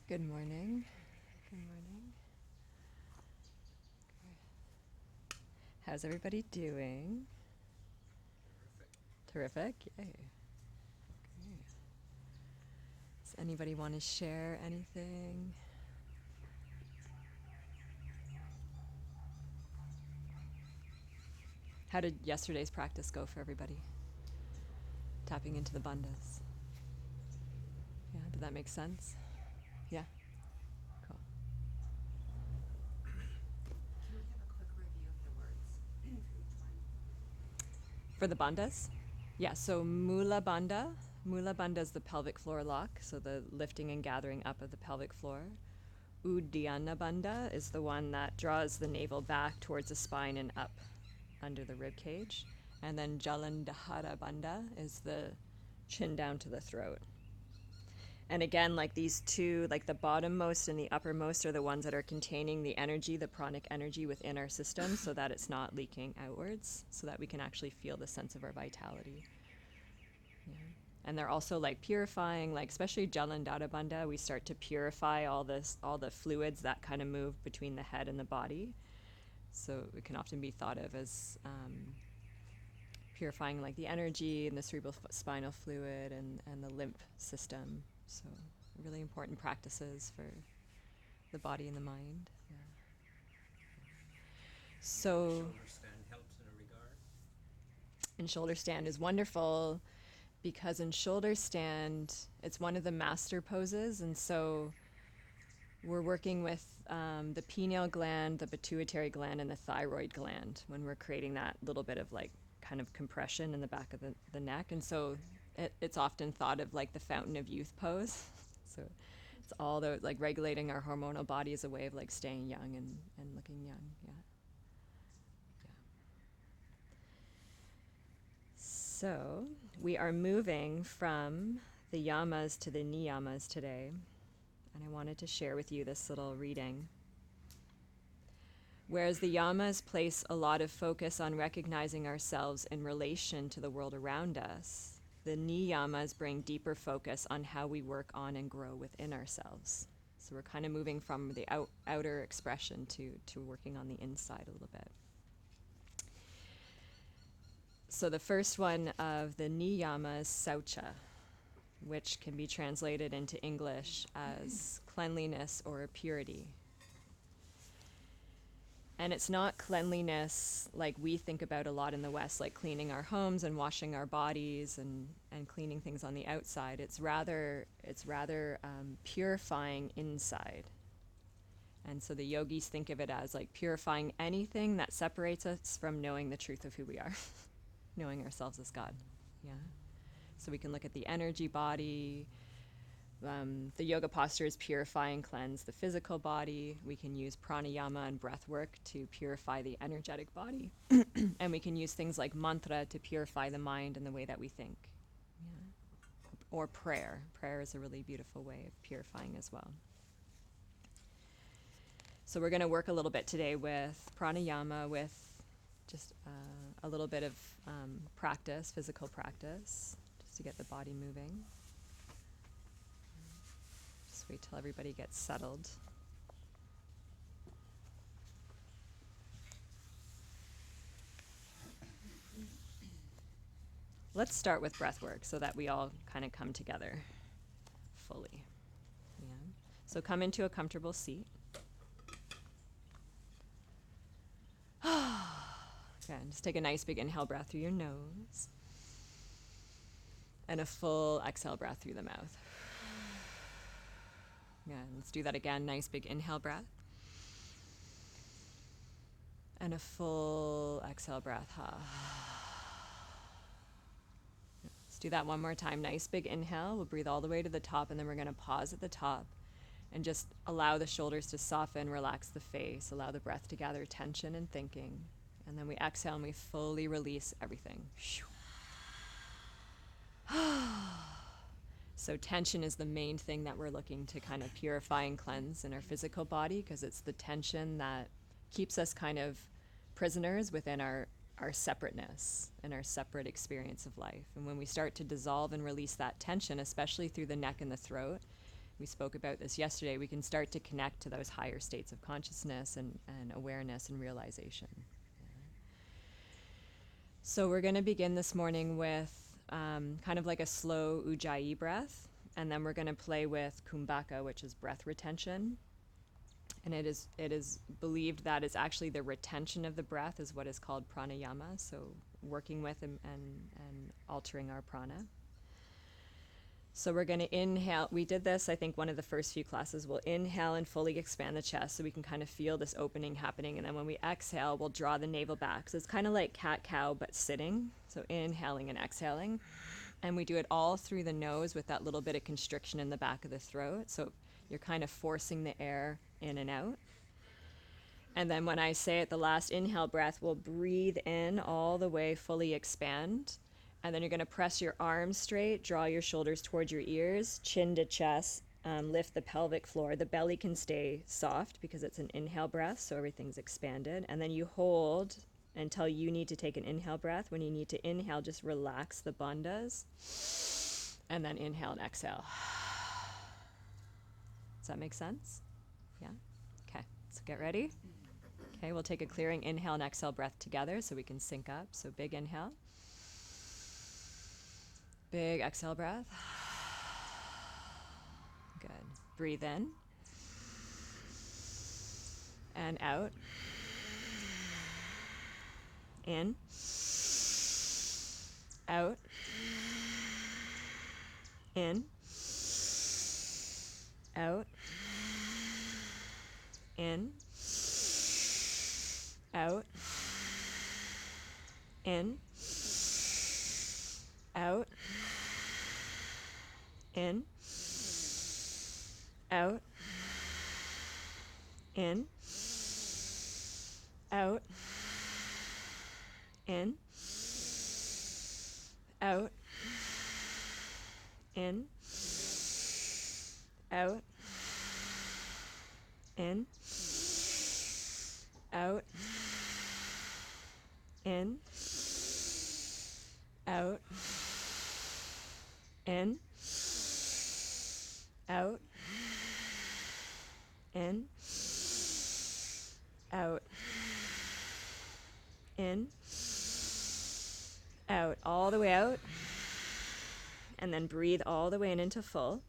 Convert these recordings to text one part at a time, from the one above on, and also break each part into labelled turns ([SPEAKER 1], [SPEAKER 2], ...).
[SPEAKER 1] Good morning. Good morning. How's everybody doing? Terrific. Yay. Okay. Does anybody want to share anything? How did yesterday's practice go for everybody? Tapping into the bandhas. Yeah, did that make sense? Yeah. Cool.
[SPEAKER 2] Can we have a quick review of the words for each one?
[SPEAKER 1] For the bandhas? Yeah, so Mula Bandha. Mula Bandha is the pelvic floor lock, so the lifting and gathering up of the pelvic floor. Uddiyana Bandha is the one that draws the navel back towards the spine and up under the rib cage. And then Jalandhara Bandha is the chin down to the throat. And again, like these two, like the bottommost and the uppermost are the ones that are containing the energy, the pranic energy within our system, so that it's not leaking outwards, so that we can actually feel the sense of our vitality. Yeah. And they're also like purifying, like especially Jalandhara Bandha, we start to purify all the fluids that kind of move between the head and the body. So it can often be thought of as purifying like the energy and the cerebral spinal fluid and the lymph system. So really important practices for the body and the mind. Yeah. So
[SPEAKER 3] Shoulder stand helps in a regard.
[SPEAKER 1] and shoulder stand is wonderful because in shoulder stand it's one of the master poses, and so we're working with the pineal gland, the pituitary gland, and the thyroid gland when we're creating that little bit of like kind of compression in the back of the neck. And so it's often thought of like the fountain of youth pose. So it's all the like regulating our hormonal body as a way of like staying young and looking young. Yeah. Yeah. So we are moving from the yamas to the niyamas today. And I wanted to share with you this little reading. Whereas the yamas place a lot of focus on recognizing ourselves in relation to the world around us, the niyamas bring deeper focus on how we work on and grow within ourselves. So we're kind of moving from the outer expression to working on the inside a little bit. So the first one of the niyamas, Saucha, which can be translated into English as cleanliness or purity. And it's not cleanliness like we think about a lot in the West, like cleaning our homes and washing our bodies and cleaning things on the outside. It's rather purifying inside. And so the yogis think of it as like purifying anything that separates us from knowing the truth of who we are, knowing ourselves as God. Yeah. So we can look at the energy body. The yoga postures purify and cleanse the physical body. We can use pranayama and breath work to purify the energetic body. And we can use things like mantra to purify the mind and the way that we think. Yeah. Or prayer. Prayer is a really beautiful way of purifying as well. So we're going to work a little bit today with pranayama, with just a little bit of practice, physical practice, just to get the body moving. Just wait till everybody gets settled. Let's start with breath work so that we all kind of come together fully. Yeah. So come into a comfortable seat. Okay, just take a nice big inhale breath through your nose. And a full exhale breath through the mouth. Yeah, let's do that again. Nice big inhale breath. And a full exhale breath. Let's do that one more time. Nice big inhale. We'll breathe all the way to the top, and then we're going to pause at the top and just allow the shoulders to soften, relax the face, allow the breath to gather tension and thinking. And then we exhale and we fully release everything. So tension is the main thing that we're looking to kind of purify and cleanse in our physical body, because it's the tension that keeps us kind of prisoners within our separateness and our separate experience of life. And when we start to dissolve and release that tension, especially through the neck and the throat, we spoke about this yesterday, we can start to connect to those higher states of consciousness and awareness and realization. So we're going to begin this morning with kind of like a slow ujjayi breath, and then we're going to play with kumbhaka, which is breath retention. And it is believed that it's actually the retention of the breath is what is called pranayama, so working with and altering our prana. So we're going to inhale. We did this, I think, one of the first few classes. We'll inhale and fully expand the chest so we can kind of feel this opening happening. And then when we exhale, we'll draw the navel back. So it's kind of like cat-cow, but sitting. So inhaling and exhaling. And we do it all through the nose with that little bit of constriction in the back of the throat. So you're kind of forcing the air in and out. And then when I say it, the last inhale breath, we'll breathe in all the way, fully expand. And then you're going to press your arms straight, draw your shoulders towards your ears, chin to chest, lift the pelvic floor. The belly can stay soft because it's an inhale breath, so everything's expanded. And then you hold until you need to take an inhale breath. When you need to inhale, just relax the bandhas. And then inhale and exhale. Does that make sense? Yeah? Okay, so get ready. Okay, we'll take a clearing inhale and exhale breath together so we can sync up. So big inhale. Big exhale breath. Good. Breathe in. And out. In. Out. In. Out. In. Out. In. Out. In. Out. In. Out. In. Out. In. Out. In. Out. In. Out. In. Out. In. Out. In. Out. All the way out. And then breathe all the way in into full.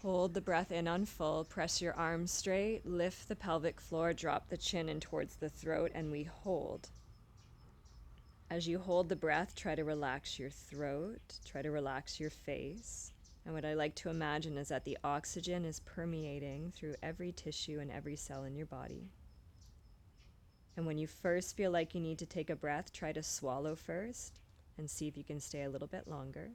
[SPEAKER 1] Hold the breath in on full. Press your arms straight. Lift the pelvic floor. Drop the chin in towards the throat, and we hold. As you hold the breath, try to relax your throat. Try to relax your face. And what I like to imagine is that the oxygen is permeating through every tissue and every cell in your body. And when you first feel like you need to take a breath, try to swallow first and see if you can stay a little bit longer.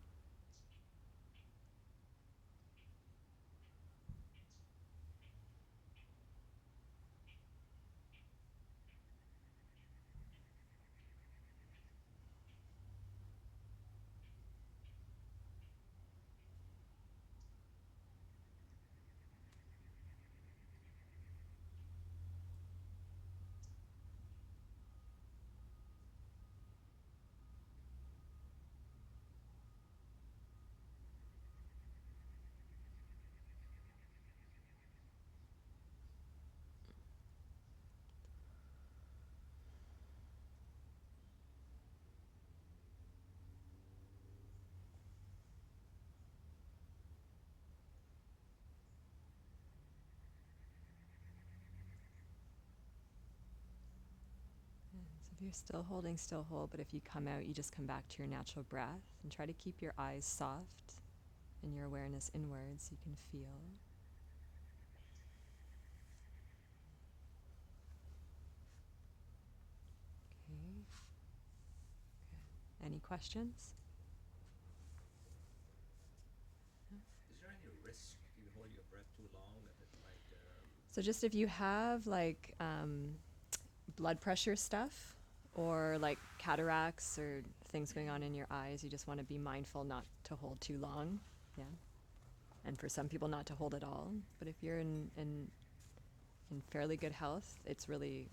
[SPEAKER 1] So if you're still holding, still hold, but if you come out, you just come back to your natural breath and try to keep your eyes soft and your awareness inwards so you can feel. Okay. Good. Any questions?
[SPEAKER 3] Is there any risk if you hold your breath too long that it might?
[SPEAKER 1] So just if you have like blood pressure stuff or like cataracts or things going on in your eyes, you just want to be mindful not to hold too long. Yeah. And for some people not to hold at all. But if you're in fairly good health, it's really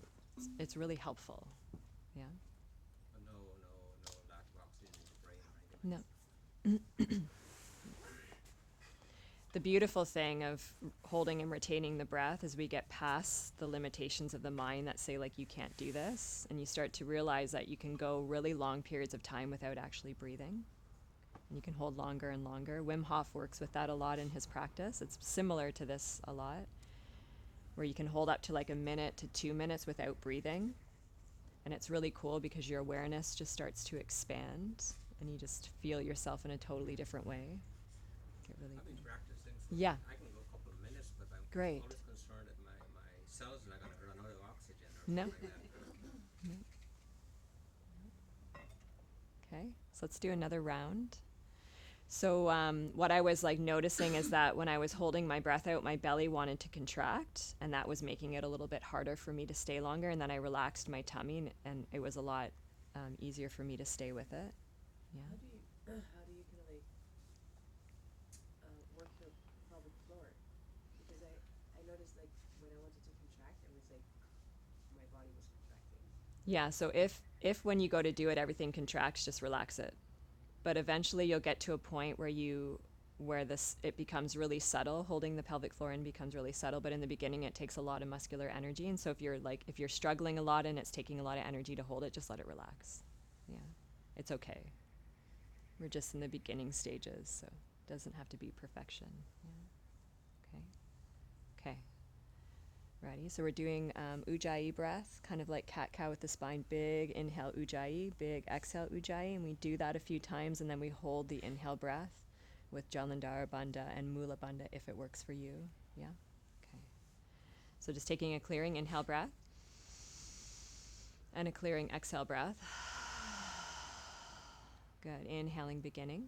[SPEAKER 1] helpful. Yeah.
[SPEAKER 3] No lack of oxygen in the brain or anything like
[SPEAKER 1] No.
[SPEAKER 3] that.
[SPEAKER 1] The beautiful thing of holding and retaining the breath is we get past the limitations of the mind that say, like, you can't do this. And you start to realize that you can go really long periods of time without actually breathing. And you can hold longer and longer. Wim Hof works with that a lot in his practice. It's similar to this a lot, where you can hold up to like a minute to 2 minutes without breathing. And it's really cool because your awareness just starts to expand and you just feel yourself in a totally different way. Get really
[SPEAKER 3] I've been practicing for,
[SPEAKER 1] Yeah.
[SPEAKER 3] I can go a couple of minutes, but I'm
[SPEAKER 1] Great.
[SPEAKER 3] always concerned that my cells are not going to run out of oxygen or
[SPEAKER 1] No.
[SPEAKER 3] something like that.
[SPEAKER 1] Okay, so let's do another round. So what I was like noticing is that when I was holding my breath out, my belly wanted to contract, and that was making it a little bit harder for me to stay longer. And then I relaxed my tummy, and it was a lot easier for me to stay with it. Yeah.
[SPEAKER 4] How do you kind of like work your pelvic floor? Because I noticed like when I wanted to contract, it was like my body was contracting.
[SPEAKER 1] Yeah. So if when you go to do it, everything contracts, just relax it. But eventually you'll get to a point where it becomes really subtle. Holding the pelvic floor in becomes really subtle, but in the beginning it takes a lot of muscular energy. And so if you're struggling a lot and it's taking a lot of energy to hold it, just let it relax. Yeah. It's okay. We're just in the beginning stages, so it doesn't have to be perfection. Yeah. Okay. Ready? So we're doing Ujjayi breath, kind of like cat-cow with the spine. Big inhale Ujjayi, big exhale Ujjayi, and we do that a few times, and then we hold the inhale breath with Jalandhara Bandha and Mula Bandha if it works for you. Yeah? Okay. So just taking a clearing inhale breath and a clearing exhale breath. Good. Inhaling beginning.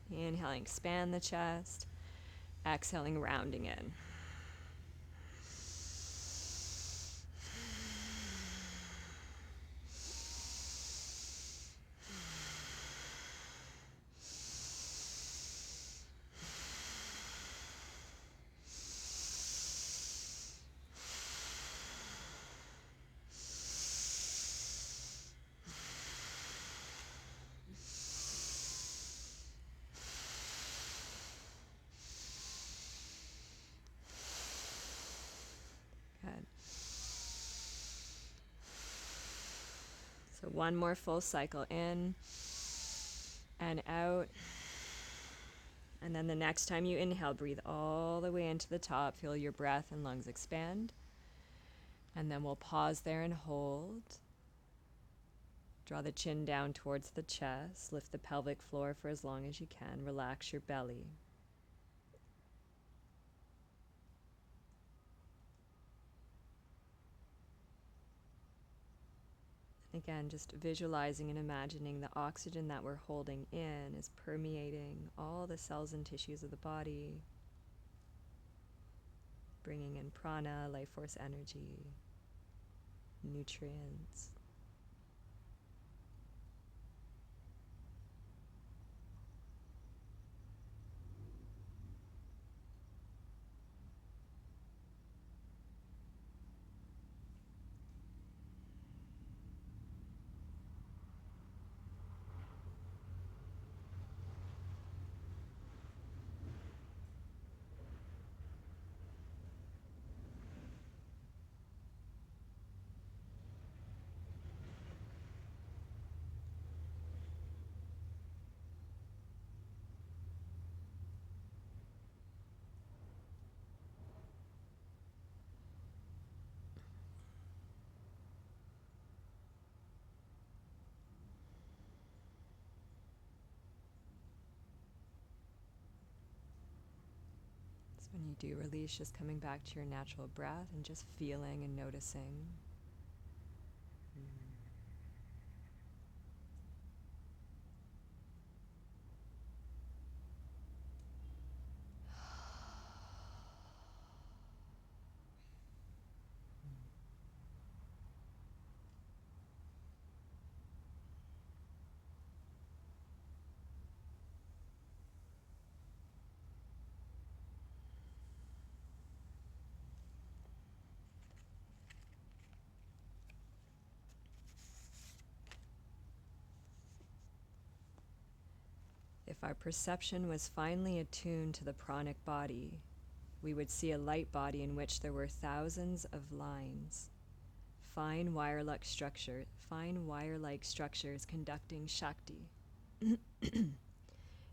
[SPEAKER 1] Inhaling, expand the chest. Exhaling, rounding in. Good. So one more full cycle in and out. And then the next time you inhale, breathe all the way into the top. Feel your breath and lungs expand. And then we'll pause there and hold. Draw the chin down towards the chest. Lift the pelvic floor for as long as you can. Relax your belly. Again, just visualizing and imagining the oxygen that we're holding in is permeating all the cells and tissues of the body, bringing in prana, life force energy, nutrients. So when you do release, just coming back to your natural breath and just feeling and noticing. our perception was finely attuned to the pranic body, we would see a light body in which there were thousands of lines, fine wire-like structures conducting Shakti.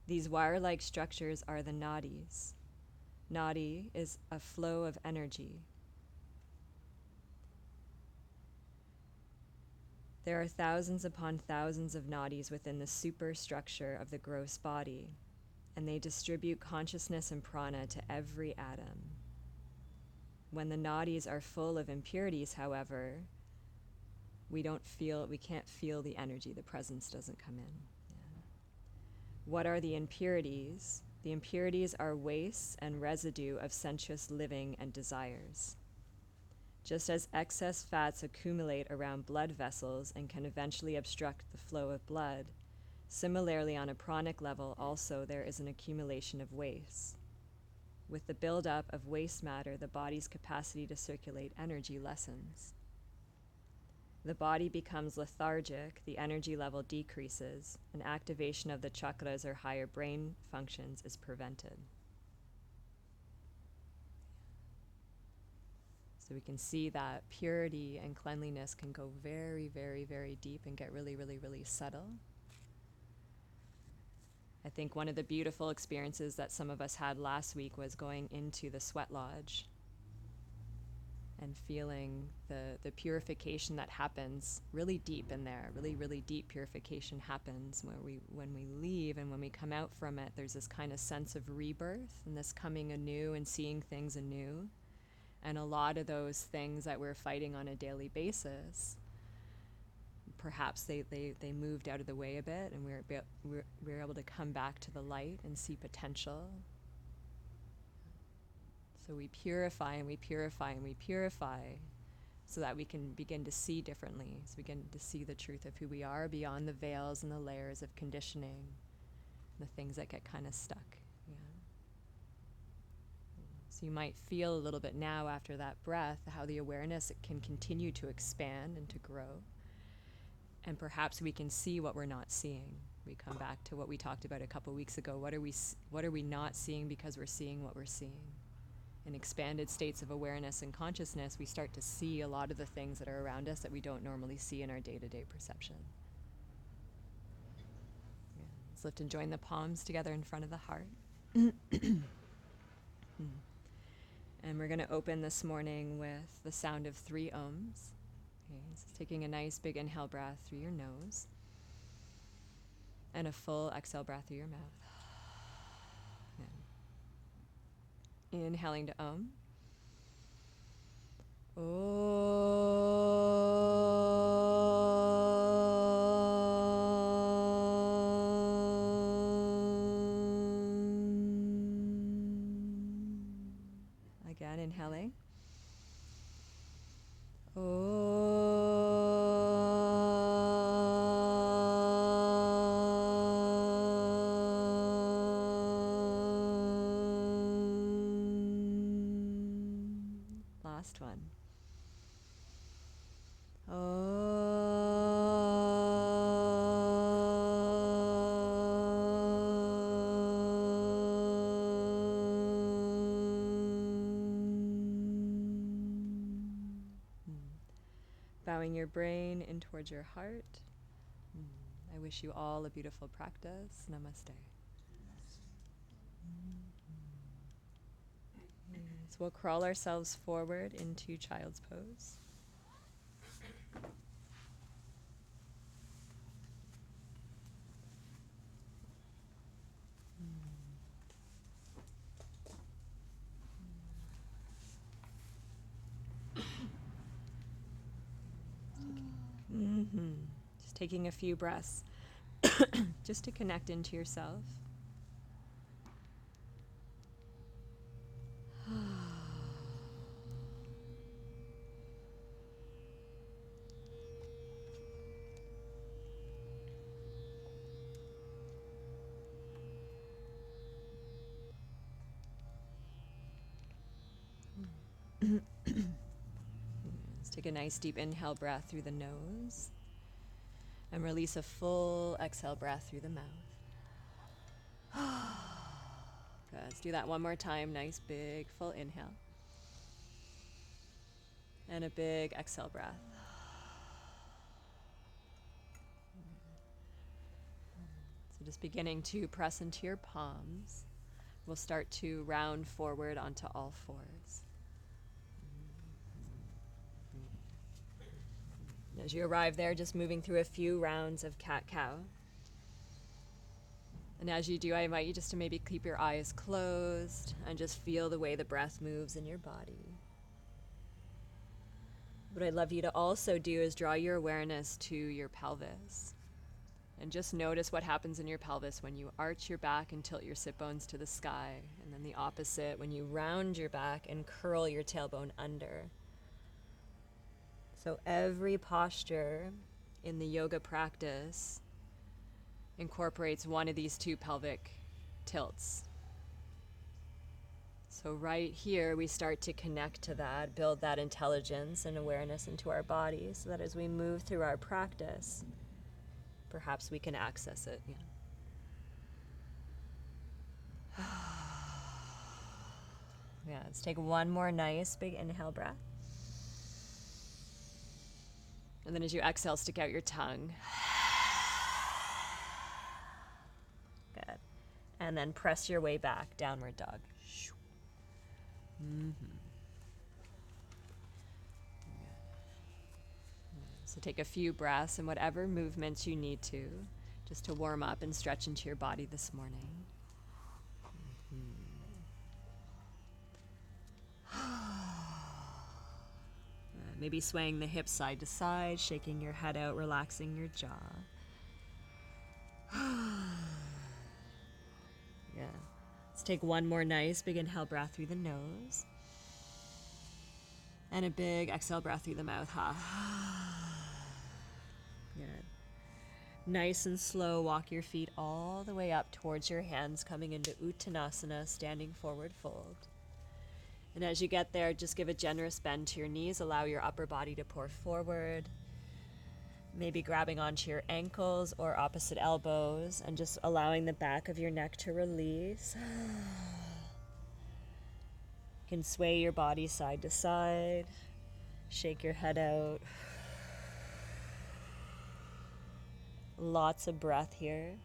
[SPEAKER 1] These wire-like structures are the nadis. Nadi is a flow of energy. There are thousands upon thousands of nadis within the superstructure of the gross body, and they distribute consciousness and prana to every atom. When the nadis are full of impurities, however, we can't feel the energy, the presence doesn't come in. Yeah. What are the impurities? The impurities are wastes and residue of sensuous living and desires. Just as excess fats accumulate around blood vessels and can eventually obstruct the flow of blood, similarly on a pranic level also there is an accumulation of waste. With the buildup of waste matter, the body's capacity to circulate energy lessens. The body becomes lethargic, the energy level decreases, and activation of the chakras or higher brain functions is prevented. So we can see that purity and cleanliness can go very, very, very deep and get really, really, really subtle. I think one of the beautiful experiences that some of us had last week was going into the sweat lodge and feeling the purification that happens really deep in there. Really, really deep purification happens when we leave, and when we come out from it, there's this kind of sense of rebirth and this coming anew and seeing things anew. And a lot of those things that we're fighting on a daily basis, perhaps they moved out of the way a bit, and we're able to come back to the light and see potential. So we purify and we purify and we purify so that we can begin to see differently, so we begin to see the truth of who we are beyond the veils and the layers of conditioning, the things that get kind of stuck. Yeah. So you might feel a little bit now after that breath how the awareness can continue to expand and to grow. And perhaps we can see what we're not seeing. We come back to what we talked about a couple weeks ago. What are we not seeing because we're seeing what we're seeing? In expanded states of awareness and consciousness, we start to see a lot of the things that are around us that we don't normally see in our day-to-day perception. Yeah. Let's lift and join the palms together in front of the heart. And we're going to open this morning with the sound of 3 ohms. Okay, so taking a nice big inhale breath through your nose and a full exhale breath through your mouth. And inhaling to Om. Again, inhaling. Last one. Bowing your brain in towards your heart. I wish you all a beautiful practice. Namaste. So we'll crawl ourselves forward into child's pose. Just taking a few breaths just to connect into yourself. Let's take a nice deep inhale breath through the nose and release a full exhale breath through the mouth. Good. Let's do that one more time. Nice, big, full inhale. And a big exhale breath. So just beginning to press into your palms. We'll start to round forward onto all fours. As you arrive there, just moving through a few rounds of cat-cow. And as you do, I invite you just to maybe keep your eyes closed and just feel the way the breath moves in your body. What I'd love you to also do is draw your awareness to your pelvis. And just notice what happens in your pelvis when you arch your back and tilt your sit bones to the sky. And then the opposite, when you round your back and curl your tailbone under. So every posture in the yoga practice incorporates one of these two pelvic tilts. So right here, we start to connect to that, build that intelligence and awareness into our bodies so that as we move through our practice, perhaps we can access it. Yeah, let's take one more nice big inhale breath. And then as you exhale, stick out your tongue. Good. And then press your way back, downward dog. So take a few breaths and whatever movements you need to, just to warm up and stretch into your body this morning. Maybe swaying the hips side to side, shaking your head out, relaxing your jaw. Yeah. Let's take one more nice big inhale breath through the nose. And a big exhale breath through the mouth. Good. Nice and slow, walk your feet all the way up towards your hands, coming into Uttanasana, standing forward fold. And as you get there, just give a generous bend to your knees. Allow your upper body to pour forward. Maybe grabbing onto your ankles or opposite elbows and just allowing the back of your neck to release. You can sway your body side to side. Shake your head out. Lots of breath here.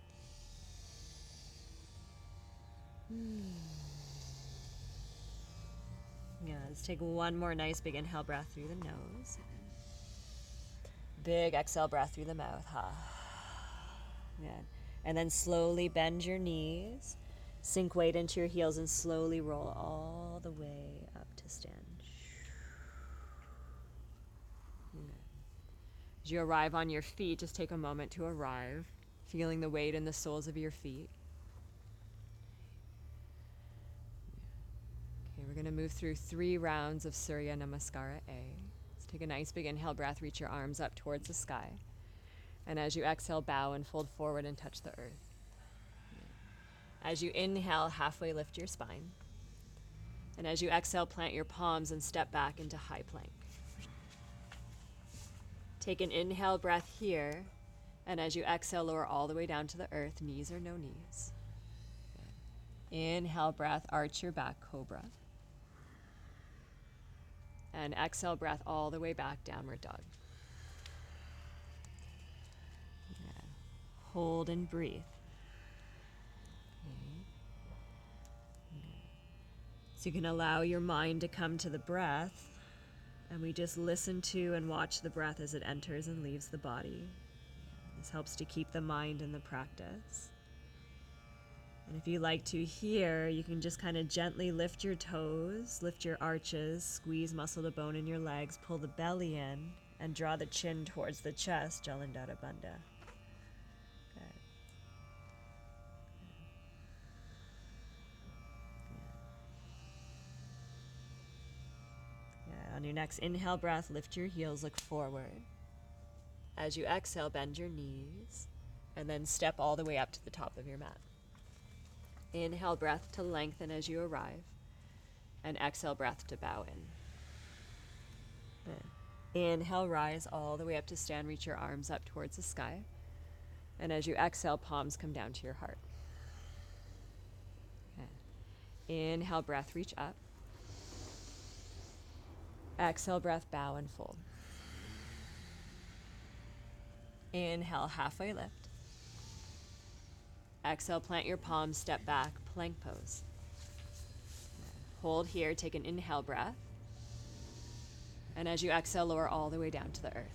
[SPEAKER 1] Yeah, let's take one more nice big inhale breath through the nose. Big exhale breath through the mouth. Good. And then slowly bend your knees. Sink weight into your heels and slowly roll all the way up to stand. As you arrive on your feet, just take a moment to arrive, feeling the weight in the soles of your feet. Okay, we're going to move through 3 rounds of Surya Namaskara A. Let's take a nice big inhale breath, reach your arms up towards the sky. And as you exhale, bow and fold forward and touch the earth. As you inhale, halfway lift your spine. And as you exhale, plant your palms and step back into high plank. Take an inhale breath here, and as you exhale, lower all the way down to the earth, knees or no knees. Good. Inhale breath, arch your back, cobra. And exhale breath all the way back, downward dog. Good. Hold and breathe. So you can allow your mind to come to the breath, and we just listen to and watch the breath as it enters and leaves the body. This helps to keep the mind in the practice. And if you like to here, you can just kind of gently lift your toes, lift your arches, squeeze muscle to bone in your legs, pull the belly in, and draw the chin towards the chest, Jalandhara Bandha. Good. Yeah, on your next inhale breath, lift your heels, look forward. As you exhale, bend your knees, and then step all the way up to the top of your mat. Inhale breath to lengthen as you arrive, and exhale breath to bow in. Good. Inhale, rise all the way up to stand, reach your arms up towards the sky, and as you exhale, palms come down to your heart. Inhale, breath, reach up. Exhale, breath, bow and fold. Inhale, halfway lift. Exhale, plant your palms, step back, plank pose. Hold here, take an inhale breath. And as you exhale, lower all the way down to the earth.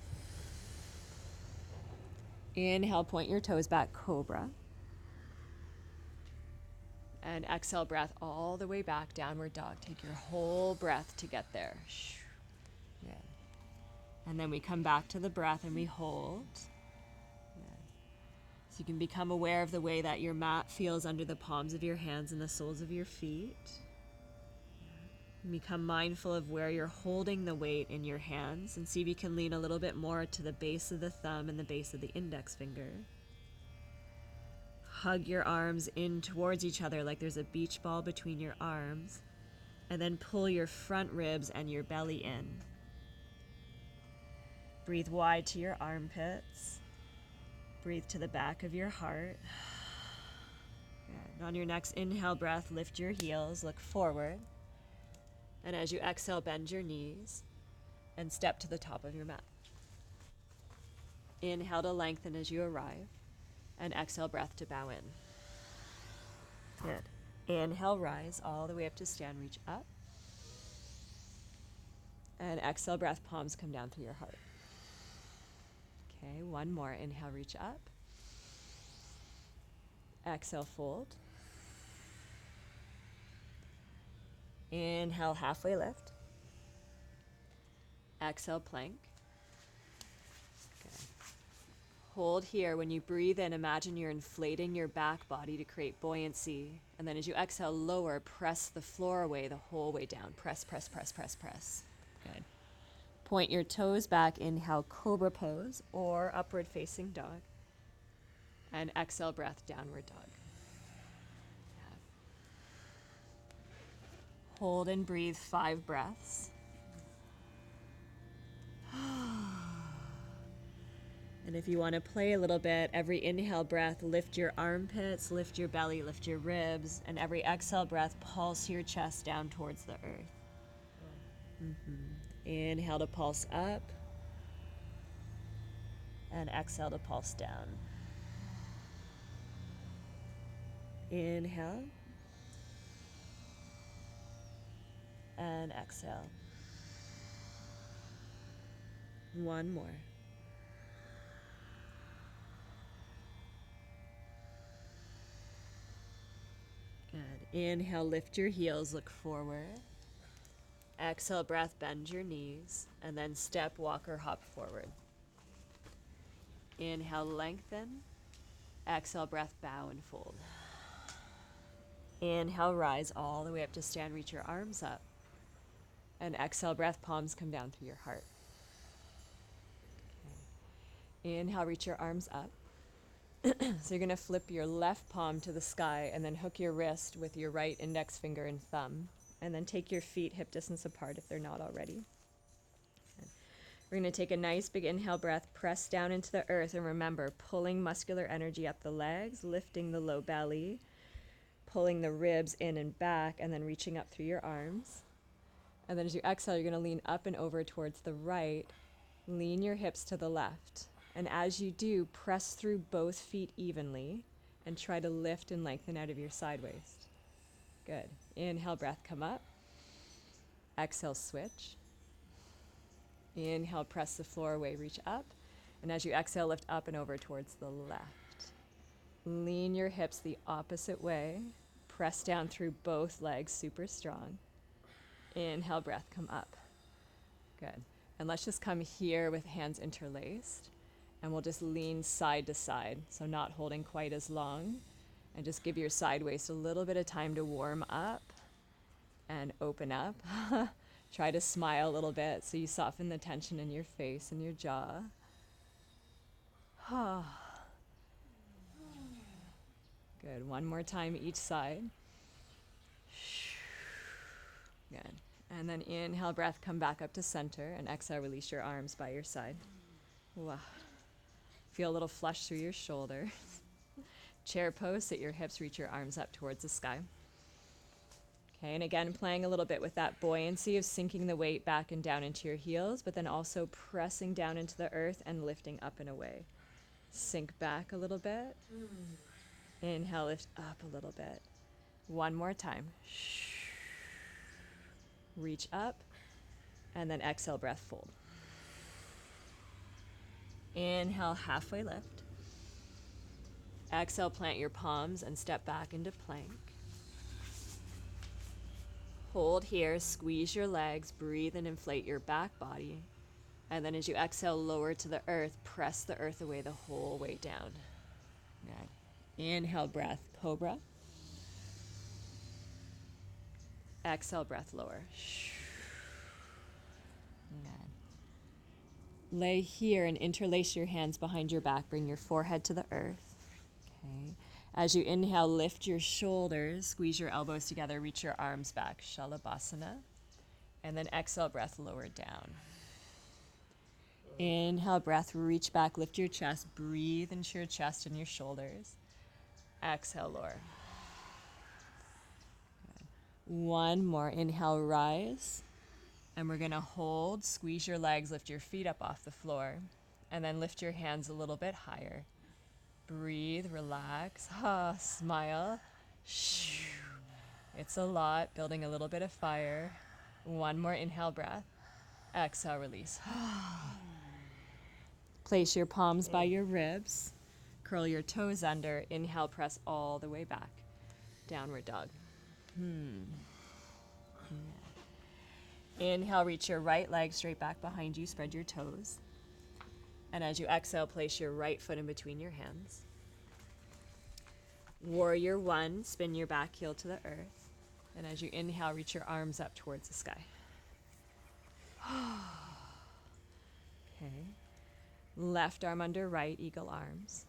[SPEAKER 1] Inhale, point your toes back, cobra. And exhale, breath all the way back, downward dog. Take your whole breath to get there. Yeah. And then we come back to the breath and we hold. Yeah. So you can become aware of the way that your mat feels under the palms of your hands and the soles of your feet. And become mindful of where you're holding the weight in your hands, and see if you can lean a little bit more to the base of the thumb and the base of the index finger. Hug your arms in towards each other like there's a beach ball between your arms, and then pull your front ribs and your belly in. Breathe wide to your armpits. Breathe to the back of your heart. And on your next inhale breath, lift your heels, look forward. And as you exhale, bend your knees and step to the top of your mat. Inhale to lengthen as you arrive, and exhale, breath to bow in. Good. Inhale, rise all the way up to stand, reach up. And exhale, breath, palms come down through your heart. Okay, one more. Inhale, reach up. Exhale, fold. Inhale, halfway lift. Exhale, plank. Okay. Hold here. When you breathe in, imagine you're inflating your back body to create buoyancy. And then as you exhale, lower, press the floor away the whole way down. Press, press, press, press, press. Good. Point your toes back. Inhale, cobra pose or upward facing dog. And exhale, breath, downward dog. Yeah. Hold and breathe 5 breaths. And if you want to play a little bit, every inhale breath, lift your armpits, lift your belly, lift your ribs, and every exhale breath, pulse your chest down towards the earth. Inhale to pulse up, and exhale to pulse down. Inhale, and exhale. One more. Good. Inhale, lift your heels, look forward. Exhale, breath, bend your knees, and then step, walk, or hop forward. Inhale, lengthen. Exhale, breath, bow and fold. Inhale, rise all the way up to stand, reach your arms up. And exhale, breath, palms come down through your heart. Okay. Inhale, reach your arms up. So you're going to flip your left palm to the sky and then hook your wrist with your right index finger and thumb. And then take your feet hip distance apart if they're not already. Okay. We're going to take a nice big inhale breath, press down into the earth, and remember, pulling muscular energy up the legs, lifting the low belly, pulling the ribs in and back, and then reaching up through your arms. And then as you exhale, you're going to lean up and over towards the right, lean your hips to the left. And as you do, press through both feet evenly and try to lift and lengthen out of your side waist. Good. Inhale, breath, come up. Exhale, switch. Inhale, press the floor away, reach up. And as you exhale, lift up and over towards the left. Lean your hips the opposite way. Press down through both legs, super strong. Inhale, breath, come up. Good. And let's just come here with hands interlaced. And we'll just lean side to side, so not holding quite as long. And just give your side waist a little bit of time to warm up and open up. Try to smile a little bit so you soften the tension in your face and your jaw. Good. One more time each side. Good. And then inhale, breath, come back up to center, and exhale, release your arms by your side. Wow. Feel a little flush through your shoulders. Chair pose, sit your hips, reach your arms up towards the sky. Okay, and again, playing a little bit with that buoyancy of sinking the weight back and down into your heels, but then also pressing down into the earth and lifting up and away. Sink back a little bit. Inhale, lift up a little bit. One more time. Reach up, and then exhale, breath, fold. Inhale, halfway lift. Exhale, plant your palms and step back into plank. Hold here, squeeze your legs, breathe and inflate your back body. And then as you exhale, lower to the earth, press the earth away the whole way down. Good. Inhale, breath, cobra. Exhale, breath, lower. Good. Lay here and interlace your hands behind your back. Bring your forehead to the earth. Okay. As you inhale, lift your shoulders, squeeze your elbows together, reach your arms back, Shalabhasana. And then exhale, breath, lower down. Inhale, breath, reach back, lift your chest, breathe into your chest and your shoulders. Exhale, lower. Good. One more, inhale, rise. And we're gonna hold, squeeze your legs, lift your feet up off the floor, and then lift your hands a little bit higher. Breathe, relax, smile. It's a lot, building a little bit of fire. One more inhale breath. Exhale, release. Place your palms by your ribs. Curl your toes under. Inhale, press all the way back. Downward dog. Inhale, reach your right leg straight back behind you. Spread your toes. And as you exhale, place your right foot in between your hands. Warrior one, spin your back heel to the earth. And as you inhale, reach your arms up towards the sky. Okay. Left arm under right, eagle arms.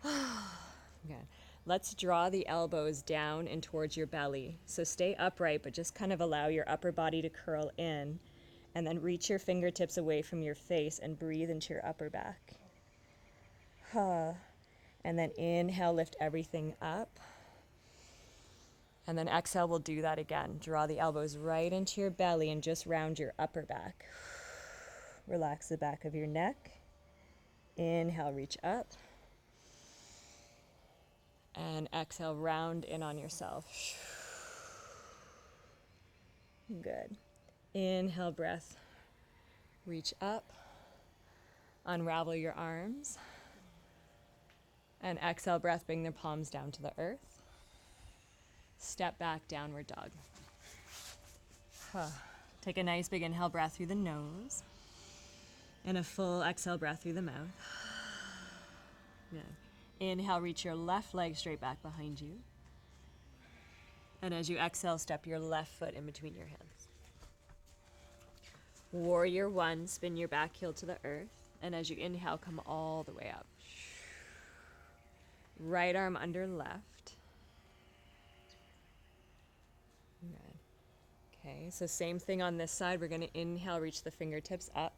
[SPEAKER 1] Good. Let's draw the elbows down and towards your belly. So stay upright, but just kind of allow your upper body to curl in. And then reach your fingertips away from your face and breathe into your upper back. And then inhale, lift everything up. And then exhale, we'll do that again. Draw the elbows right into your belly and just round your upper back. Relax the back of your neck. Inhale, reach up. And exhale, round in on yourself. Good. Inhale, breath. Reach up. Unravel your arms. And exhale, breath, bring the palms down to the earth. Step back, downward dog. Take a nice big inhale breath through the nose. And a full exhale breath through the mouth. Good. Inhale, reach your left leg straight back behind you. And as you exhale, step your left foot in between your hands. Warrior one, spin your back heel to the earth. And as you inhale, come all the way up. Right arm under left. Good. Okay, so same thing on this side. We're going to inhale, reach the fingertips up.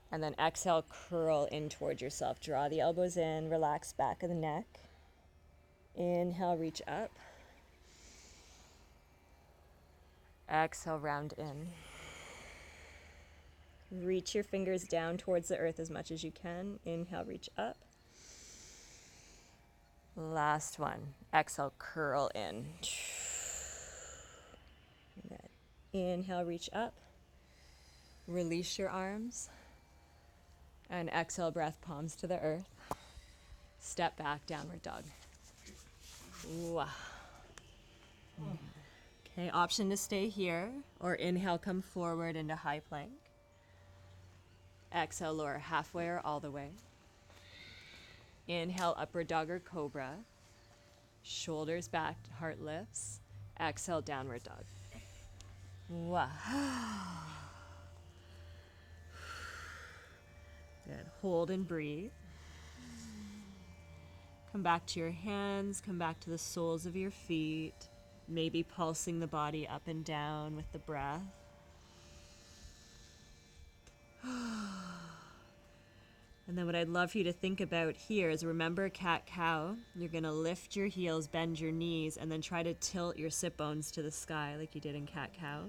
[SPEAKER 1] And then exhale, curl in towards yourself. Draw the elbows in, relax back of the neck. Inhale, reach up. Exhale, round in. Reach your fingers down towards the earth as much as you can. Inhale, reach up. Last one. Exhale, curl in. Good. Inhale, reach up. Release your arms. And exhale, breath, palms to the earth. Step back, downward dog. Ooh. Okay, option to stay here, or inhale, come forward into high plank. Exhale, lower halfway or all the way. Inhale, upward dog or cobra. Shoulders back, heart lifts. Exhale, downward dog. Wow. Good. Hold and breathe. Come back to your hands. Come back to the soles of your feet. Maybe pulsing the body up and down with the breath. And then what I'd love for you to think about here is remember cat-cow. You're going to lift your heels, bend your knees, and then try to tilt your sit bones to the sky like you did in cat-cow.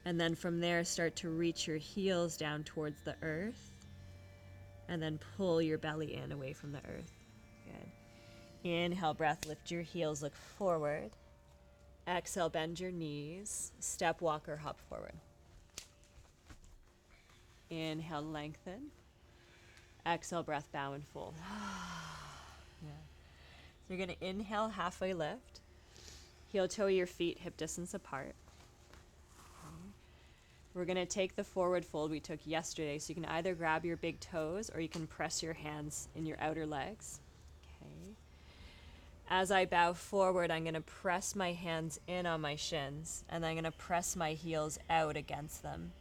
[SPEAKER 1] And then from there, start to reach your heels down towards the earth. And then pull your belly in away from the earth. Good. Inhale, breath, lift your heels, look forward. Exhale, bend your knees. Step, walk, or hop forward. Inhale, lengthen. Exhale, breath, bow and fold. Yeah. So you're going to inhale, halfway lift. Heel toe your feet hip distance apart. Okay. We're going to take the forward fold we took yesterday. So you can either grab your big toes or you can press your hands in your outer legs. Okay. As I bow forward, I'm going to press my hands in on my shins, and I'm going to press my heels out against them.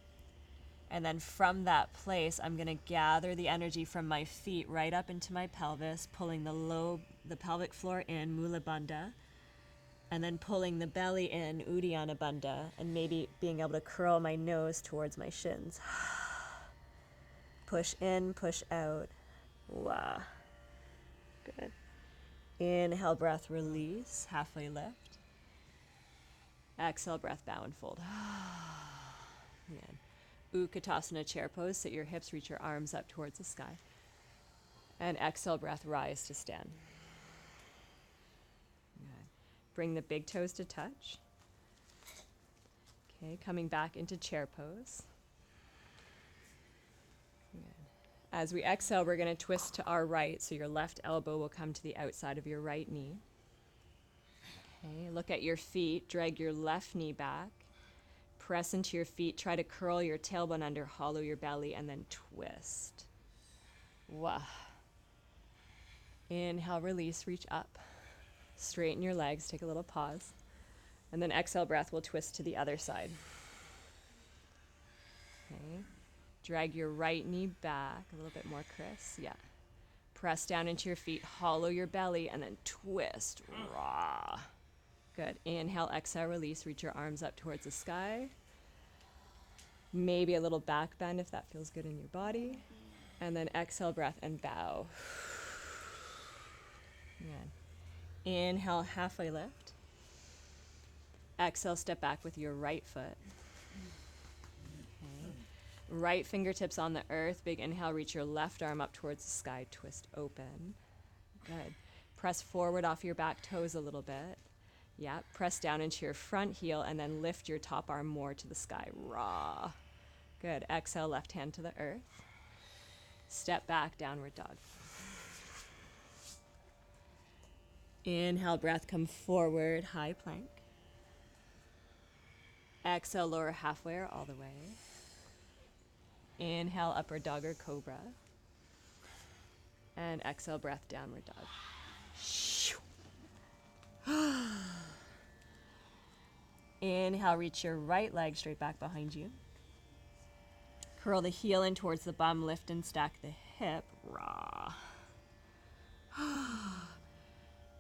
[SPEAKER 1] And then from that place, I'm going to gather the energy from my feet right up into my pelvis, pulling the pelvic floor in, Mula Bandha, and then pulling the belly in, Uddiyana Bandha, and maybe being able to curl my nose towards my shins. Push in, push out. Wow. Good. Inhale, breath, release, halfway lift. Exhale, breath, bow and fold. Again. Utkatasana chair pose, sit your hips, reach your arms up towards the sky. And exhale, breath, rise to stand. Good. Bring the big toes to touch. Okay, coming back into chair pose. Good. As we exhale, we're going to twist to our right, so your left elbow will come to the outside of your right knee. Okay, look at your feet, drag your left knee back. Press into your feet, try to curl your tailbone under, hollow your belly, and then twist. Wow. Inhale, release, reach up. Straighten your legs, take a little pause. And then exhale, breath, we'll twist to the other side. Okay. Drag your right knee back, a little bit more, Chris. Yeah. Press down into your feet, hollow your belly, and then twist. Raw. Good. Inhale, exhale, release. Reach your arms up towards the sky. Maybe a little back bend if that feels good in your body. And then exhale, breath, and bow. Good. Inhale, halfway lift. Exhale, step back with your right foot. Okay. Right fingertips on the earth. Big inhale, reach your left arm up towards the sky. Twist open. Good. Press forward off your back toes a little bit. Yeah, press down into your front heel and then lift your top arm more to the sky. Raw. Good. Exhale, left hand to the earth. Step back, downward dog. Inhale, breath, come forward, high plank. Exhale, lower halfway or all the way. Inhale, upward dog or cobra. And exhale, breath, downward dog. Inhale, reach your right leg straight back behind you. Curl the heel in towards the bum, lift and stack the hip. Raw.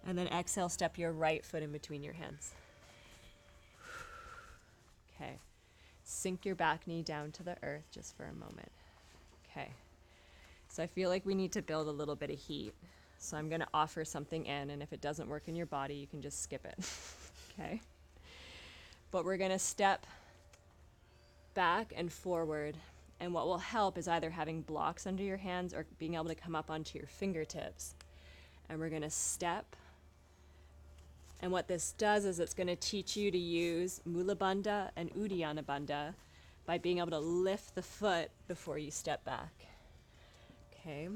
[SPEAKER 1] And then exhale, step your right foot in between your hands. Okay. Sink your back knee down to the earth just for a moment. Okay. So I feel like we need to build a little bit of heat. So I'm going to offer something in, and if it doesn't work in your body, you can just skip it. Okay? But we're going to step back and forward, and what will help is either having blocks under your hands or being able to come up onto your fingertips. And we're going to step. And what this does is it's going to teach you to use Mula Bandha and Uddiyana Bandha by being able to lift the foot before you step back. Okay?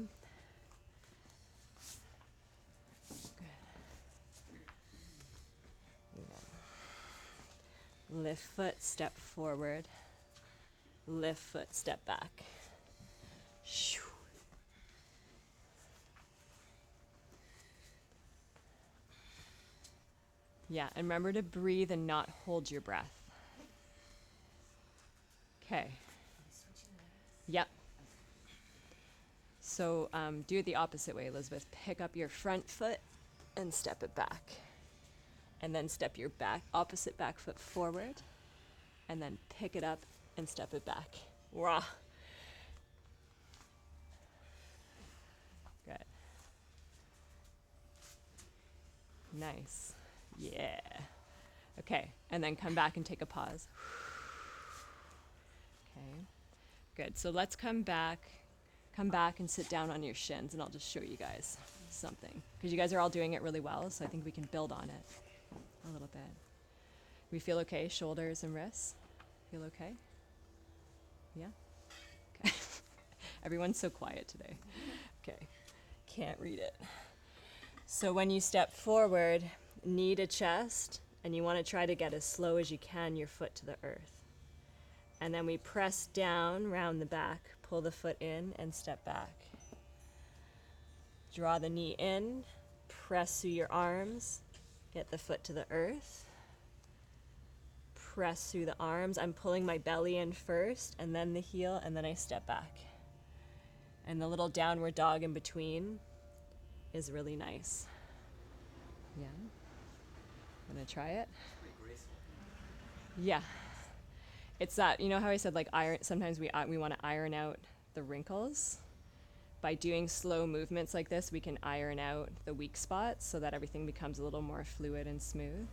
[SPEAKER 1] Lift foot, step forward. Lift foot, step back. Yeah, and remember to breathe and not hold your breath. Okay. Yep. So do it the opposite way, Elizabeth. Pick up your front foot and step it back. And then step your opposite back foot forward. And then pick it up and step it back. Rah. Nice. Yeah. Okay, and then come back and take a pause. Okay, good. So let's come back and sit down on your shins, and I'll just show you guys something. Because you guys are all doing it really well, so I think we can build on it a little bit. We feel okay? Shoulders and wrists? Feel okay? Yeah? Okay. Everyone's so quiet today. Okay, can't read it. So when you step forward, knee to chest, and you want to try to get as slow as you can your foot to the earth. And then we press down, round the back, pull the foot in, and step back. Draw the knee in, press through your arms, get the foot to the earth. Press through the arms. I'm pulling my belly in first, and then the heel, and then I step back. And the little downward dog in between is really nice. Yeah? Wanna try it?
[SPEAKER 3] Pretty graceful.
[SPEAKER 1] Yeah. It's that, you know how I said like sometimes we want to iron out the wrinkles? By doing slow movements like this, we can iron out the weak spots so that everything becomes a little more fluid and smooth.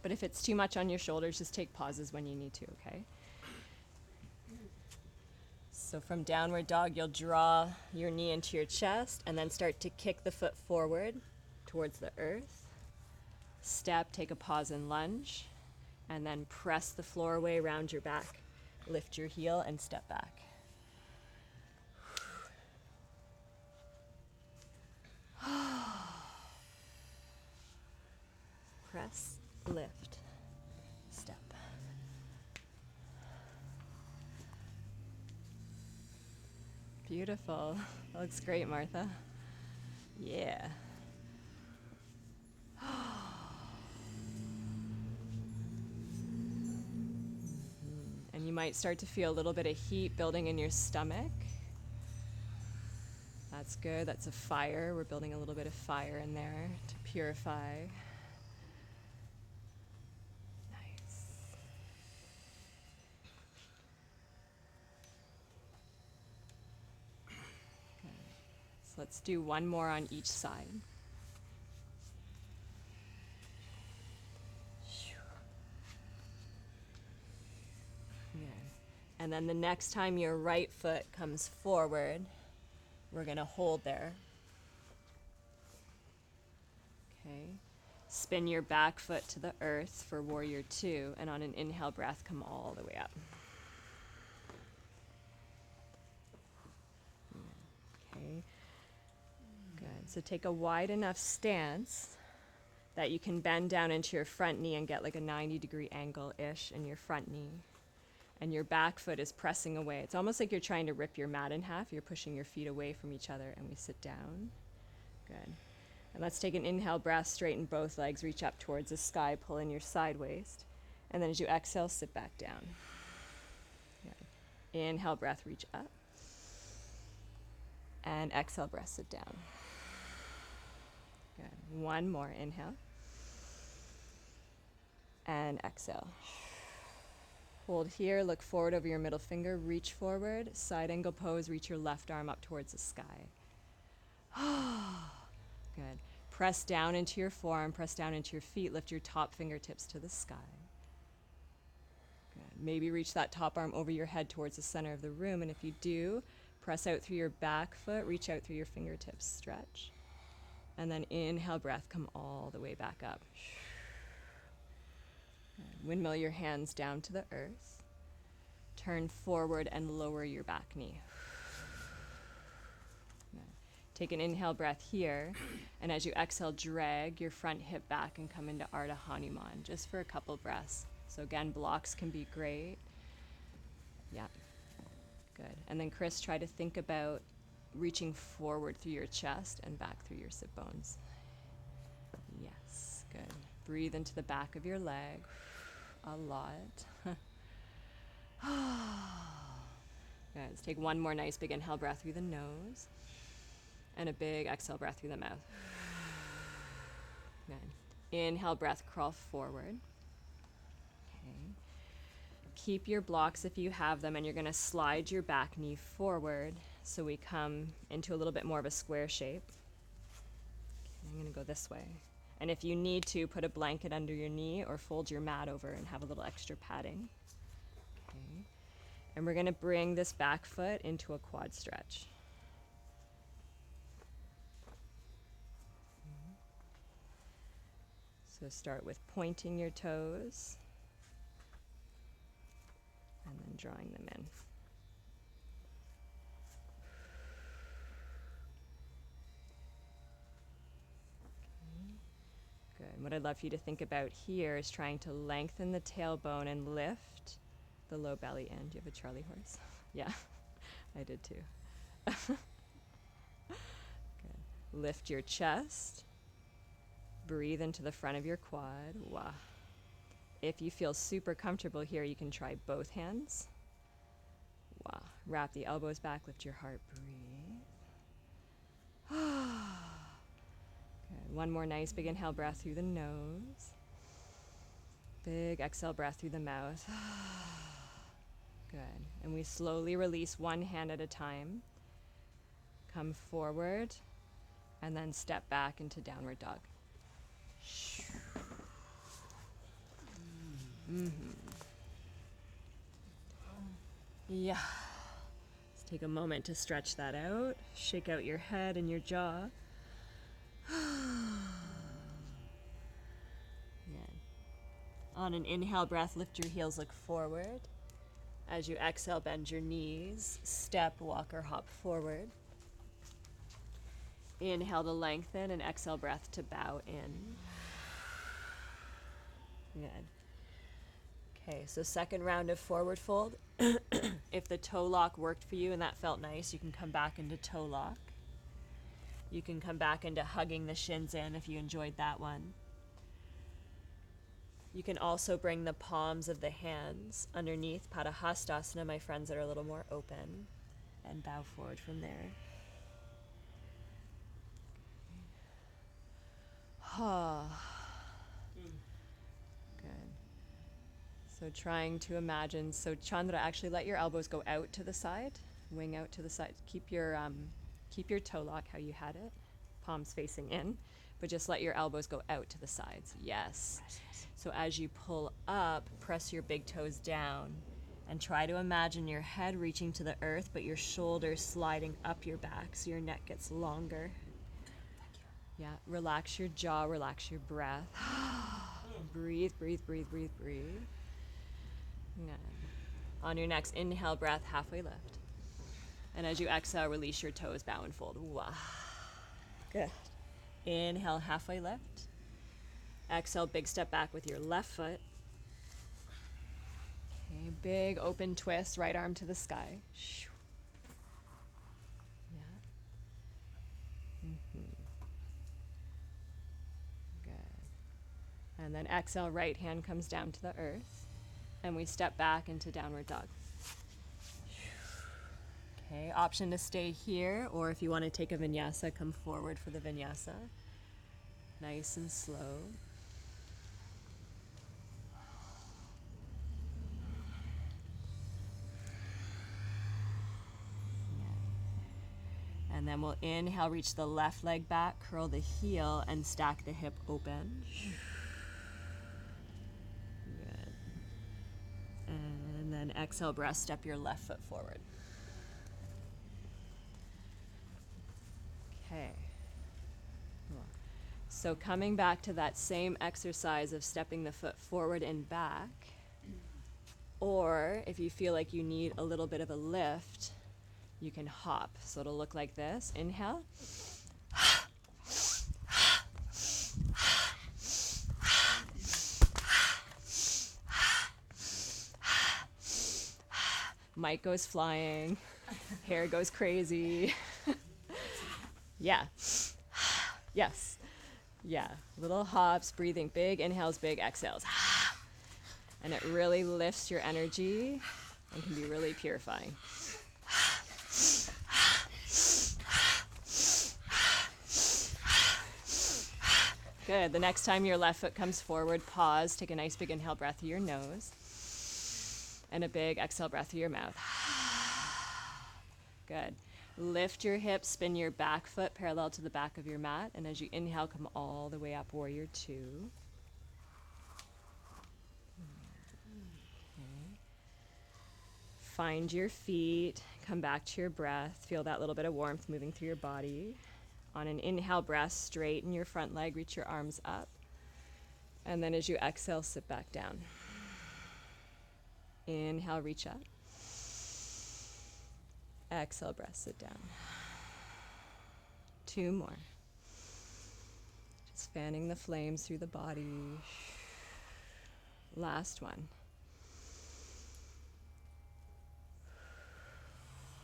[SPEAKER 1] But if it's too much on your shoulders, just take pauses when you need to, okay? So from downward dog, you'll draw your knee into your chest and then start to kick the foot forward towards the earth. Step, take a pause and lunge, and then press the floor away around your back. Lift your heel and step back. Press, lift, step. Beautiful. That looks great, Martha. Yeah. And you might start to feel a little bit of heat building in your stomach. That's good. That's a fire. We're building a little bit of fire in there to purify. Nice. Okay. So let's do one more on each side. Yeah. And then the next time your right foot comes forward, we're going to hold there. Okay. Spin your back foot to the earth for warrior two, and on an inhale breath, come all the way up. Okay. Good. So take a wide enough stance that you can bend down into your front knee and get like a 90-degree angle-ish in your front knee. And your back foot is pressing away. It's almost like you're trying to rip your mat in half. You're pushing your feet away from each other, and we sit down. Good. And let's take an inhale breath, straighten both legs, reach up towards the sky, pull in your side waist. And then as you exhale, sit back down. Good. Inhale breath, reach up. And exhale breath, sit down. Good. One more, inhale. And exhale. Hold here, look forward over your middle finger, reach forward, side angle pose, reach your left arm up towards the sky. Good. Press down into your forearm, press down into your feet, lift your top fingertips to the sky. Good. Maybe reach that top arm over your head towards the center of the room, and if you do, press out through your back foot, reach out through your fingertips, stretch. And then inhale, breath, come all the way back up. Windmill your hands down to the earth. Turn forward and lower your back knee. Take an inhale breath here, and as you exhale, drag your front hip back and come into Ardha Hanuman, just for a couple breaths. So again, blocks can be great. Yeah, good. And then Chris, try to think about reaching forward through your chest and back through your sit bones. Yes, good. Breathe into the back of your leg. A lot. Good. Let's take one more nice big inhale breath through the nose. And a big exhale breath through the mouth. Good. Inhale breath, crawl forward. Okay. Keep your blocks if you have them, and you're going to slide your back knee forward so we come into a little bit more of a square shape. Okay, I'm going to go this way. And if you need to, put a blanket under your knee or fold your mat over and have a little extra padding. Okay. And we're going to bring this back foot into a quad stretch. So start with pointing your toes and then drawing them in. Good. And what I'd love for you to think about here is trying to lengthen the tailbone and lift the low belly in. Do you have a Charlie horse? Yeah, I did too. Good. Lift your chest. Breathe into the front of your quad. Wah. If you feel super comfortable here, you can try both hands. Wah. Wrap the elbows back, lift your heart, breathe. Good. One more nice big inhale breath through the nose. Big exhale breath through the mouth. Good. And we slowly release one hand at a time. Come forward and then step back into downward dog. Yeah. Let's take a moment to stretch that out. Shake out your head and your jaw. Good. On an inhale breath, lift your heels, look forward. As you exhale, bend your knees. Step, walk, or hop forward. Inhale to lengthen and exhale breath to bow in. Good. Okay, so second round of forward fold. If the toe lock worked for you and that felt nice, you can come back into toe lock. You can come back into hugging the shins in if you enjoyed that one. You can also bring the palms of the hands underneath Padahastasana, my friends that are a little more open, and bow forward from there. Good. So trying to imagine, so Chandra, actually let your elbows go out to the side, wing out to the side. Keep your toe lock how you had it, palms facing in, but just let your elbows go out to the sides. Yes. So as you pull up, press your big toes down and try to imagine your head reaching to the earth, but your shoulders sliding up your back so your neck gets longer. Yeah, relax your jaw, relax your breath. Breathe, breathe, breathe, breathe, breathe. Good. On your next inhale breath, halfway lift. And as you exhale, release your toes, bow and fold. Wah. Good. Inhale, halfway lift. Exhale, big step back with your left foot. Okay, big open twist, right arm to the sky. Yeah. Good. And then exhale, right hand comes down to the earth. And we step back into downward dog. Okay, option to stay here, or if you want to take a vinyasa, come forward for the vinyasa. Nice and slow. And then we'll inhale, reach the left leg back, curl the heel, and stack the hip open. Good. And then exhale, breath, step your left foot forward. Okay. Cool. So coming back to that same exercise of stepping the foot forward and back, or if you feel like you need a little bit of a lift, you can hop. So it'll look like this. Inhale. Mic goes flying. Hair goes crazy. Yeah. Yes. Yeah. Little hops, breathing big inhales, big exhales. And it really lifts your energy and can be really purifying. Good. The next time your left foot comes forward, pause, take a nice big inhale breath through your nose, and a big exhale breath through your mouth. Good. Lift your hips, spin your back foot parallel to the back of your mat. And as you inhale, come all the way up, warrior two. Okay. Find your feet, come back to your breath. Feel that little bit of warmth moving through your body. On an inhale breath, straighten your front leg, reach your arms up. And then as you exhale, sit back down. Inhale, reach up. Exhale, breath, sit down. 2 more. Just fanning the flames through the body. Last one.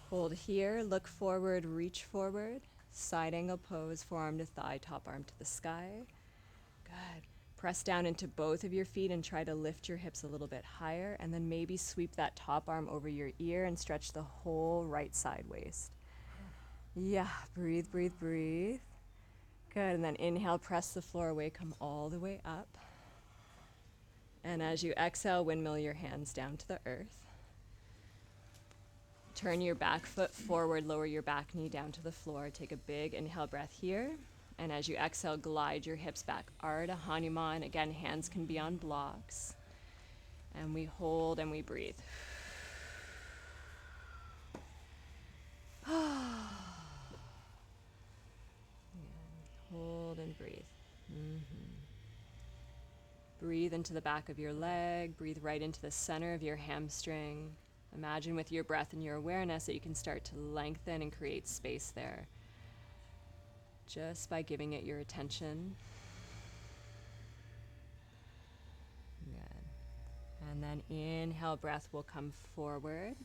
[SPEAKER 1] Hold here, look forward, reach forward. Side angle pose, forearm to thigh, top arm to the sky. Good. Press down into both of your feet and try to lift your hips a little bit higher, and then maybe sweep that top arm over your ear and stretch the whole right side waist. Yeah, breathe, breathe, breathe. Good, and then inhale, press the floor away, come all the way up. And as you exhale, windmill your hands down to the earth. Turn your back foot forward, lower your back knee down to the floor. Take a big inhale breath here. And as you exhale, glide your hips back. Ardha Hanuman. Again, hands can be on blocks. And we hold and we breathe. Hold and breathe. Breathe into the back of your leg. Breathe right into the center of your hamstring. Imagine with your breath and your awareness that you can start to lengthen and create space there, just by giving it your attention. Good. And then inhale, breath will come forward.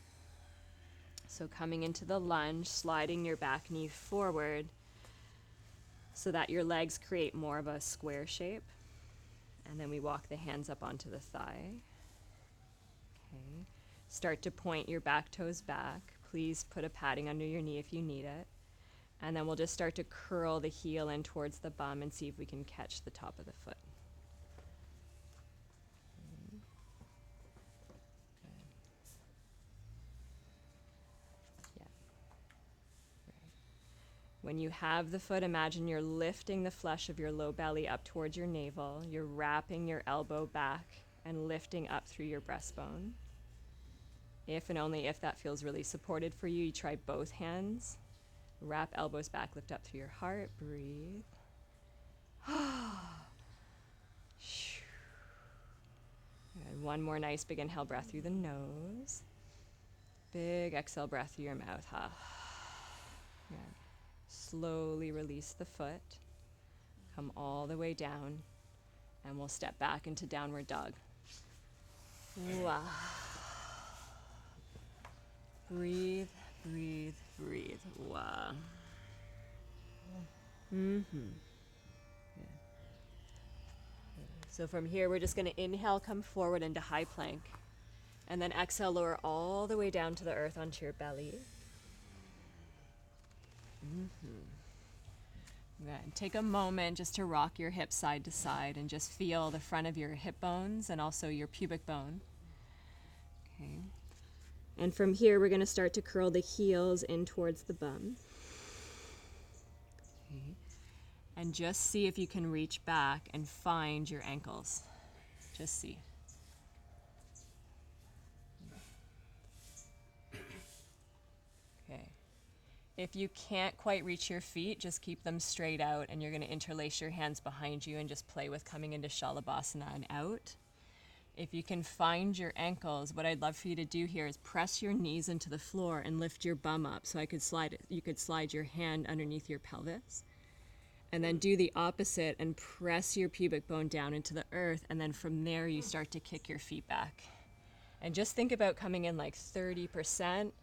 [SPEAKER 1] So coming into the lunge, sliding your back knee forward so that your legs create more of a square shape. And then we walk the hands up onto the thigh. Okay. Start to point your back toes back. Please put a padding under your knee if you need it. And then we'll just start to curl the heel in towards the bum and see if we can catch the top of the foot. Okay. Good. Yeah. Right. When you have the foot, imagine you're lifting the flesh of your low belly up towards your navel. You're wrapping your elbow back and lifting up through your breastbone. If and only if that feels really supported for you, you try both hands. Wrap elbows back, lift up through your heart, breathe. And one more nice big inhale breath through the nose. Big exhale breath through your mouth. Good. Slowly release the foot. Come all the way down. And we'll step back into downward dog. Wow. Breathe, breathe, breathe. Wow. Yeah. So from here, we're just going to inhale, come forward into high plank. And then exhale, lower all the way down to the earth onto your belly. Good. Take a moment just to rock your hips side to side and just feel the front of your hip bones and also your pubic bone. Okay. And from here, we're going to start to curl the heels in towards the bum. Okay. And just see if you can reach back and find your ankles. Just see. Okay. If you can't quite reach your feet, just keep them straight out, and you're going to interlace your hands behind you and just play with coming into Shalabhasana and out. If you can find your ankles, what I'd love for you to do here is press your knees into the floor and lift your bum up. So you could slide your hand underneath your pelvis. And then do the opposite and press your pubic bone down into the earth. And then from there, you start to kick your feet back. And just think about coming in like 30%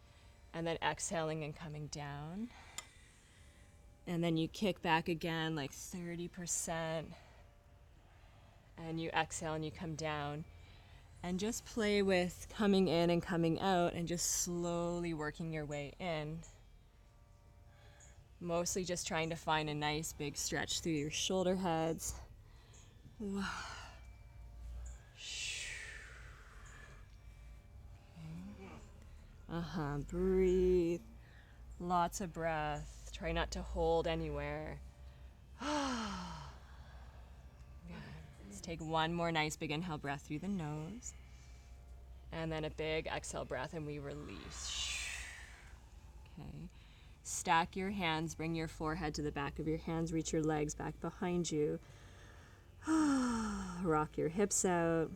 [SPEAKER 1] and then exhaling and coming down. And then you kick back again like 30%. And you exhale and you come down. And just play with coming in and coming out and just slowly working your way in. Mostly just trying to find a nice big stretch through your shoulder heads. Okay. Breathe. Lots of breath. Try not to hold anywhere. Good. Let's take one more nice big inhale breath through the nose. And then a big exhale breath, and we release. Okay. Stack your hands, bring your forehead to the back of your hands, reach your legs back behind you. Rock your hips out.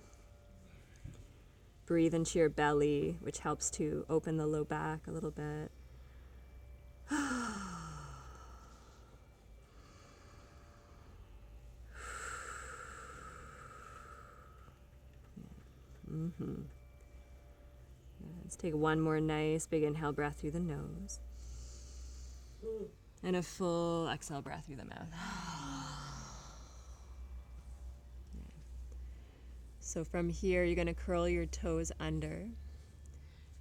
[SPEAKER 1] Breathe into your belly, which helps to open the low back a little bit. Let's take one more nice big inhale breath through the nose. And a full exhale breath through the mouth. So from here, you're going to curl your toes under.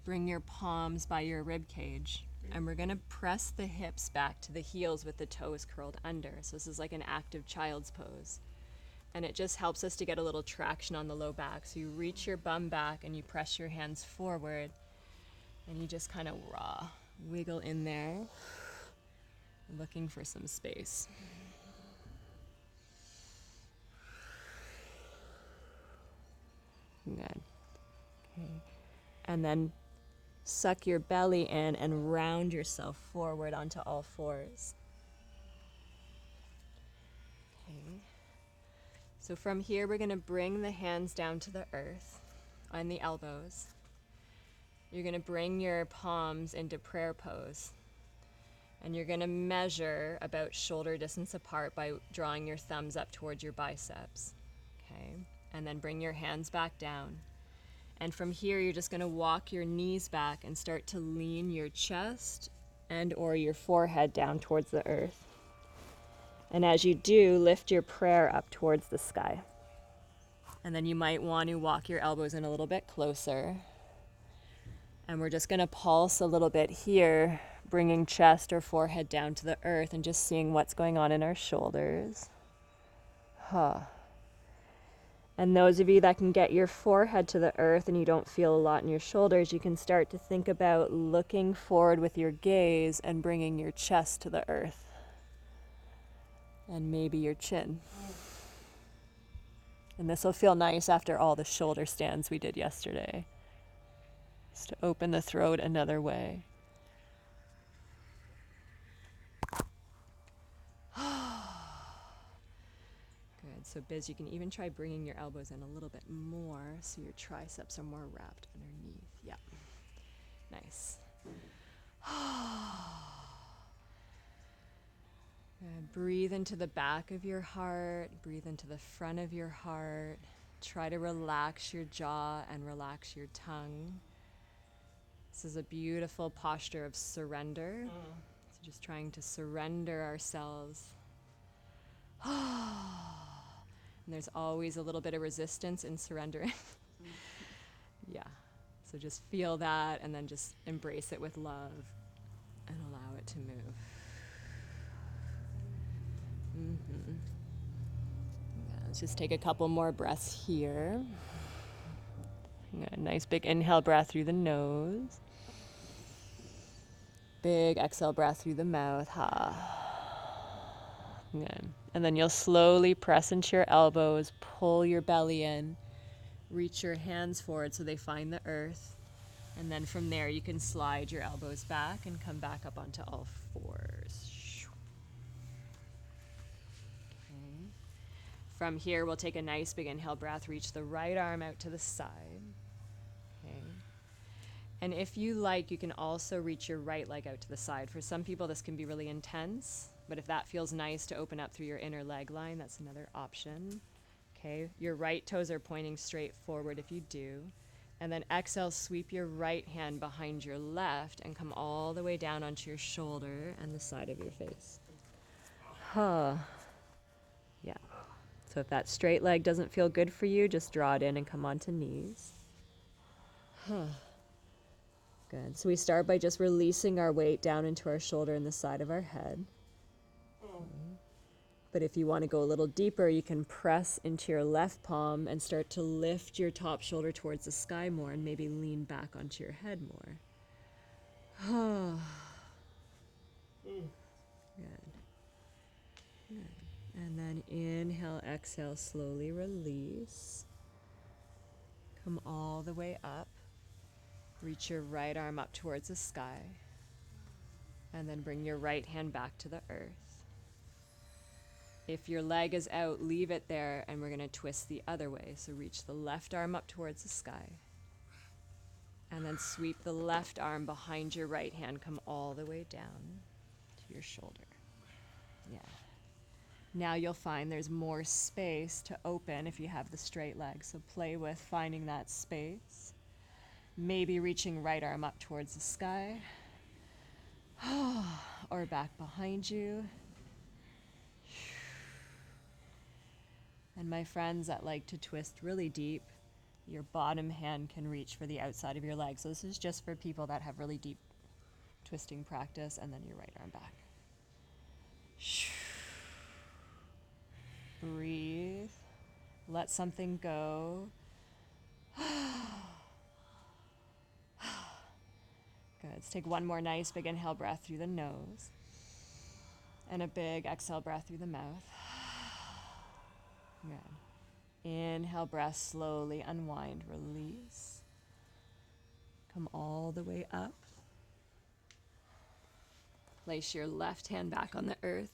[SPEAKER 1] Bring your palms by your rib cage. And we're going to press the hips back to the heels with the toes curled under. So this is like an active child's pose. And it just helps us to get a little traction on the low back. So you reach your bum back and you press your hands forward. And you just kind of wiggle in there, looking for some space. Good. Okay. And then suck your belly in and round yourself forward onto all fours. Okay. So from here, we're going to bring the hands down to the earth on the elbows. You're going to bring your palms into prayer pose. And you're going to measure about shoulder distance apart by drawing your thumbs up towards your biceps. Okay. And then bring your hands back down. And from here, you're just going to walk your knees back and start to lean your chest and or your forehead down towards the earth. And as you do, lift your prayer up towards the sky. And then you might want to walk your elbows in a little bit closer. And we're just going to pulse a little bit here, bringing chest or forehead down to the earth and just seeing what's going on in our shoulders. And those of you that can get your forehead to the earth and you don't feel a lot in your shoulders, you can start to think about looking forward with your gaze and bringing your chest to the earth. And maybe your chin. And this will feel nice after all the shoulder stands we did yesterday. Just to open the throat another way. Good. So Biz, you can even try bringing your elbows in a little bit more so your triceps are more wrapped underneath. Yeah. Nice. Good. Breathe into the back of your heart. Breathe into the front of your heart. Try to relax your jaw and relax your tongue. This is a beautiful posture of surrender. So just trying to surrender ourselves. And there's always a little bit of resistance in surrendering. Yeah. So just feel that and then just embrace it with love and allow it to move. Yeah, let's just take a couple more breaths here. A nice big inhale breath through the nose. Big exhale breath through the mouth. Good. And then you'll slowly press into your elbows, pull your belly in, reach your hands forward so they find the earth. And then from there, you can slide your elbows back and come back up onto all fours. Okay. From here, we'll take a nice big inhale breath, reach the right arm out to the side. Okay. And if you like, you can also reach your right leg out to the side. For some people, this can be really intense, but if that feels nice to open up through your inner leg line, that's another option. Okay, your right toes are pointing straight forward if you do. And then exhale, sweep your right hand behind your left and come all the way down onto your shoulder and the side of your face. Yeah. So if that straight leg doesn't feel good for you, just draw it in and come onto knees. Good. So we start by just releasing our weight down into our shoulder and the side of our head. But if you want to go a little deeper, you can press into your left palm and start to lift your top shoulder towards the sky more and maybe lean back onto your head more. Good. Good. And then inhale, exhale, slowly release. Come all the way up. Reach your right arm up towards the sky. And then bring your right hand back to the earth. If your leg is out, leave it there, and we're going to twist the other way. So reach the left arm up towards the sky. And then sweep the left arm behind your right hand. Come all the way down to your shoulder. Yeah. Now you'll find there's more space to open if you have the straight leg. So play with finding that space. Maybe reaching right arm up towards the sky. Or back behind you. And my friends that like to twist really deep, your bottom hand can reach for the outside of your leg. So this is just for people that have really deep twisting practice, and then your right arm back. Breathe. Let something go. Good. Let's take one more nice big inhale breath through the nose. And a big exhale breath through the mouth. Good. Inhale, breath, slowly unwind, release. Come all the way up. Place your left hand back on the earth.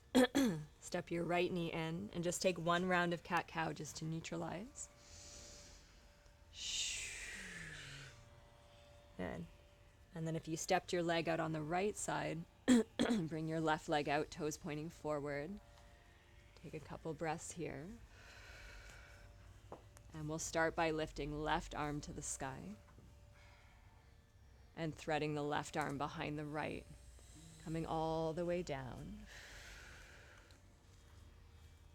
[SPEAKER 1] Step your right knee in and just take one round of cat-cow just to neutralize. Good. And then if you stepped your leg out on the right side, bring your left leg out, toes pointing forward. Take a couple breaths here. And we'll start by lifting left arm to the sky and threading the left arm behind the right, coming all the way down.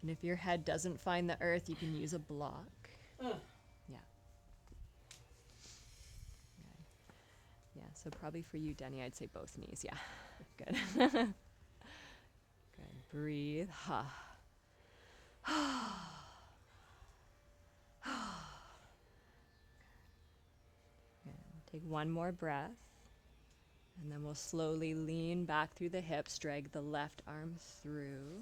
[SPEAKER 1] And if your head doesn't find the earth, you can use a block. Yeah. Yeah, so probably for you, Denny, I'd say both knees. Yeah, good. Good. Breathe. Take one more breath, and then we'll slowly lean back through the hips, drag the left arm through,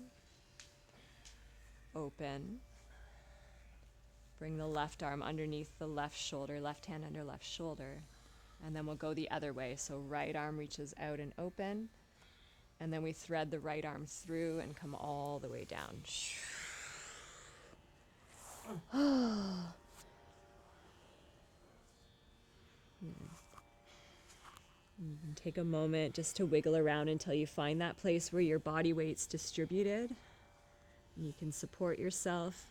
[SPEAKER 1] open, bring the left arm underneath the left shoulder, left hand under left shoulder, and then we'll go the other way. So right arm reaches out and open, and then we thread the right arm through and come all the way down. You can take a moment just to wiggle around until you find that place where your body weight's distributed. You can support yourself,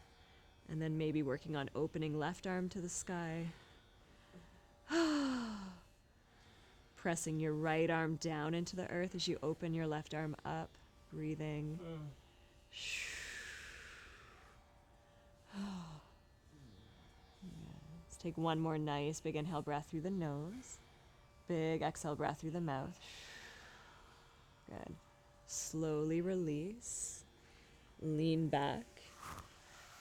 [SPEAKER 1] and then maybe working on opening left arm to the sky. Pressing your right arm down into the earth as you open your left arm up, breathing. Let's take one more nice big inhale breath through the nose. Big exhale breath through the mouth. Good. Slowly release. Lean back.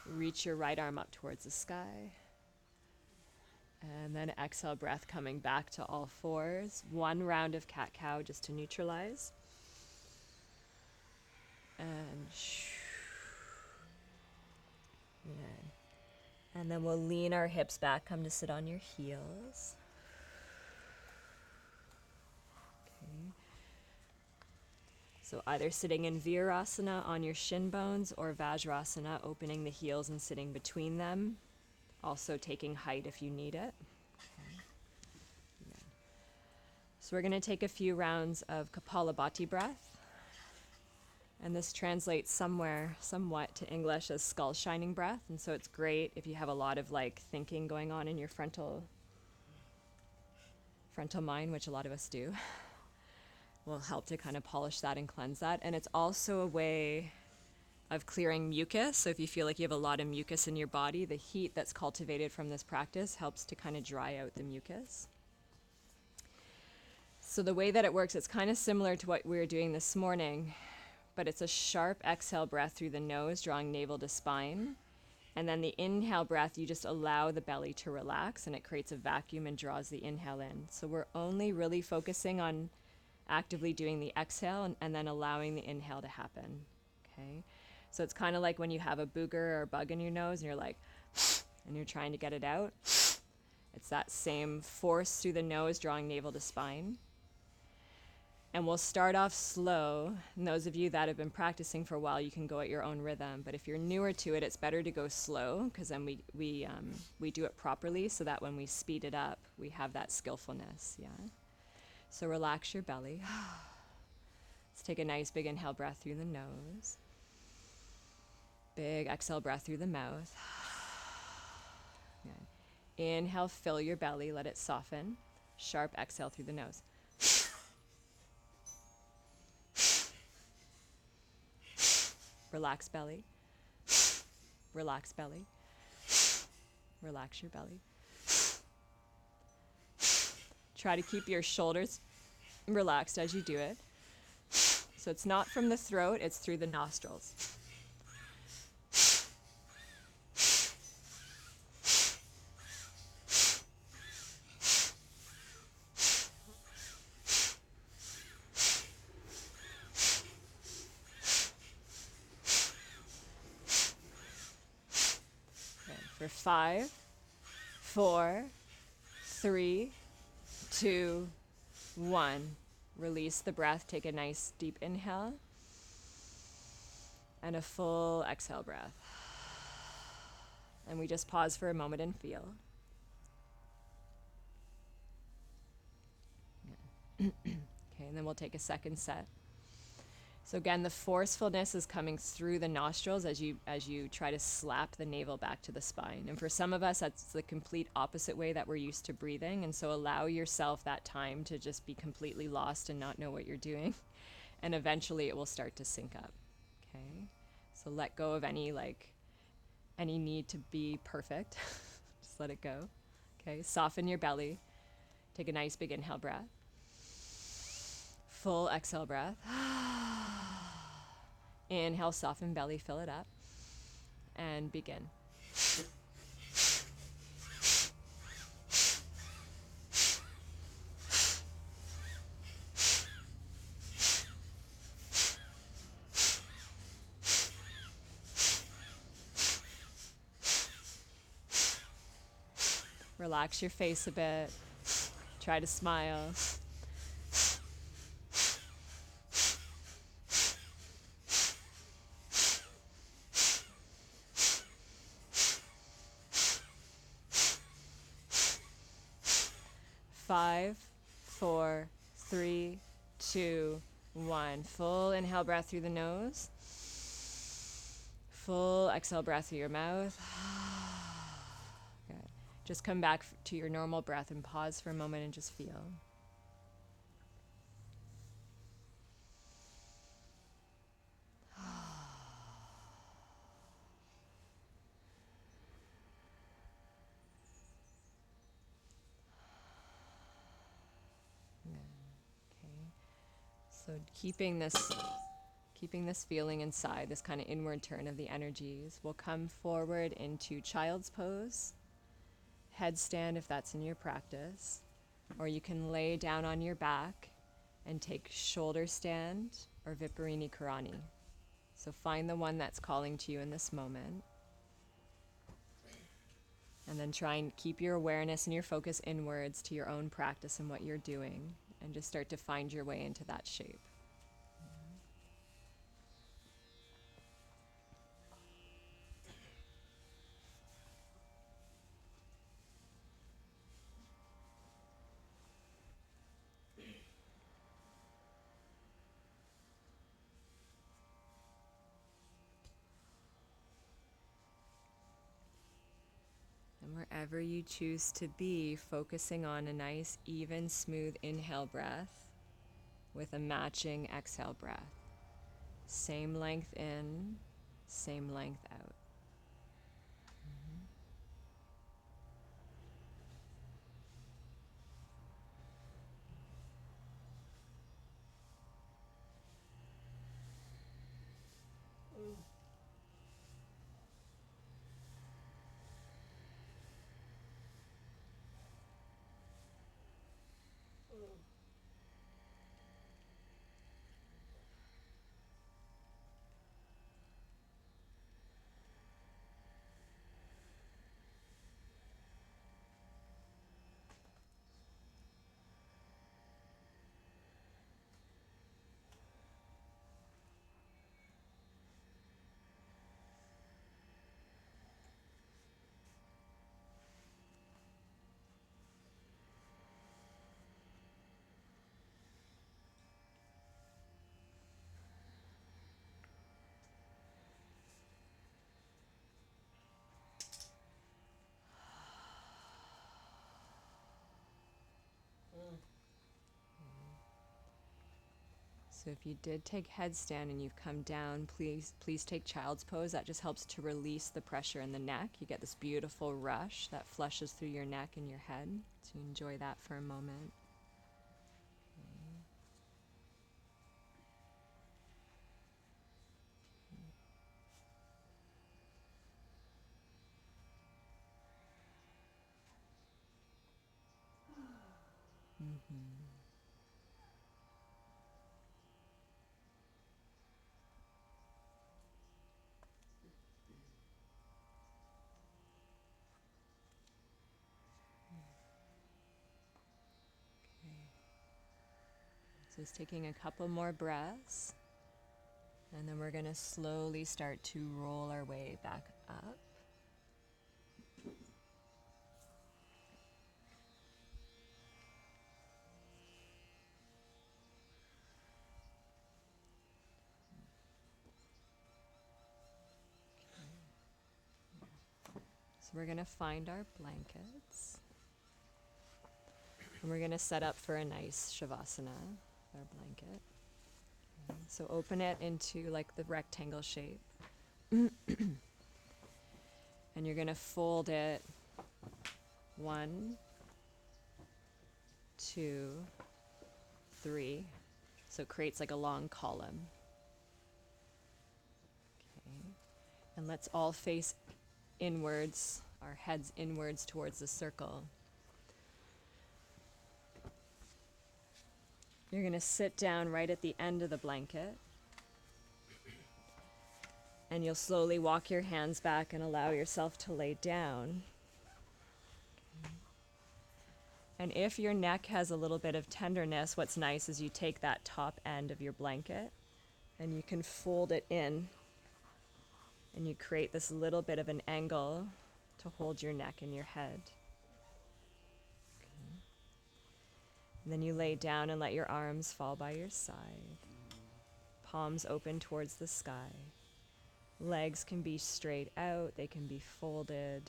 [SPEAKER 1] Reach your right arm up towards the sky. And then exhale breath coming back to all fours. One round of cat-cow just to neutralize. And good. And then we'll lean our hips back, come to sit on your heels. So either sitting in virasana on your shin bones or vajrasana, opening the heels and sitting between them. Also taking height if you need it. Okay. Yeah. So we're going to take a few rounds of Kapalabhati breath. And this translates somewhat to English as skull shining breath. And so it's great if you have a lot of thinking going on in your frontal mind, which a lot of us do. Will help to kind of polish that and cleanse that. And it's also a way of clearing mucus. So if you feel like you have a lot of mucus in your body, the heat that's cultivated from this practice helps to kind of dry out the mucus. So the way that it works, it's kind of similar to what we were doing this morning, but it's a sharp exhale breath through the nose, drawing navel to spine. And then the inhale breath, you just allow the belly to relax, and it creates a vacuum and draws the inhale in. So we're only really focusing on actively doing the exhale and then allowing the inhale to happen. Okay? So it's kind of like when you have a booger or a bug in your nose and you're like, and you're trying to get it out. It's that same force through the nose, drawing navel to spine. And we'll start off slow. And those of you that have been practicing for a while, you can go at your own rhythm. But if you're newer to it, it's better to go slow, because then we do it properly, so that when we speed it up, we have that skillfulness. Yeah. So relax your belly. Let's take a nice big inhale breath through the nose. Big exhale breath through the mouth. Good. Inhale, fill your belly, let it soften. Sharp exhale through the nose. Relax belly. Relax belly. Relax your belly. Try to keep your shoulders relaxed as you do it. So it's not from the throat, it's through the nostrils. Okay, for 5, 4, 3, 2, 1. Release the breath. Take a nice deep inhale and a full exhale breath. And we just pause for a moment and feel. Okay, and then we'll take a second set. So again, the forcefulness is coming through the nostrils as you try to slap the navel back to the spine. And for some of us, that's the complete opposite way that we're used to breathing. And so allow yourself that time to just be completely lost and not know what you're doing. And eventually it will start to sync up. Okay? So let go of any need to be perfect. Just let it go. Okay? Soften your belly. Take a nice big inhale breath. Full exhale breath. Inhale, soften belly, fill it up, and begin. Relax your face a bit. Try to smile. Five, 4, 3, 2, 1. Full inhale breath through the nose. Full exhale breath through your mouth. Good. Just come back to your normal breath and pause for a moment and just feel. Okay. So keeping this feeling inside, this kind of inward turn of the energies, we'll come forward into child's pose, headstand if that's in your practice, or you can lay down on your back and take shoulder stand or Viparini Karani. So find the one that's calling to you in this moment. And then try and keep your awareness and your focus inwards to your own practice and what you're doing, and just start to find your way into that shape. And wherever you choose to be, focusing on a nice, even, smooth inhale breath with a matching exhale breath. Same length in, same length out. So if you did take headstand and you've come down, please take child's pose. That just helps to release the pressure in the neck. You get this beautiful rush that flushes through your neck and your head. So you enjoy that for a moment. So just taking a couple more breaths, and then we're going to slowly start to roll our way back up. So we're going to find our blankets, and we're going to set up for a nice shavasana, our blanket. Okay. So open it into like the rectangle shape. And you're going to fold it 1, 2, 3. So it creates like a long column. Okay. And let's all face inwards, our heads inwards towards the circle. You're going to sit down right at the end of the blanket. And you'll slowly walk your hands back and allow yourself to lay down. Okay. And if your neck has a little bit of tenderness, what's nice is you take that top end of your blanket and you can fold it in. And you create this little bit of an angle to hold your neck and your head. Okay. And then you lay down and let your arms fall by your side. Palms open towards the sky. Legs can be straight out, they can be folded,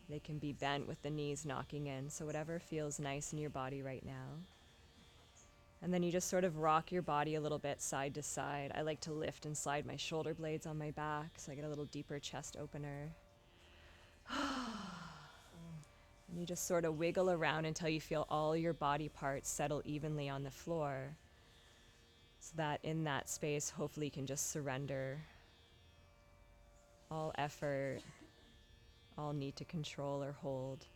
[SPEAKER 1] they can be bent with the knees knocking in, so whatever feels nice in your body right now. And then you just sort of rock your body a little bit side to side. I like to lift and slide my shoulder blades on my back so I get a little deeper chest opener. And you just sort of wiggle around until you feel all your body parts settle evenly on the floor, so that in that space, hopefully you can just surrender all effort, all need to control or hold.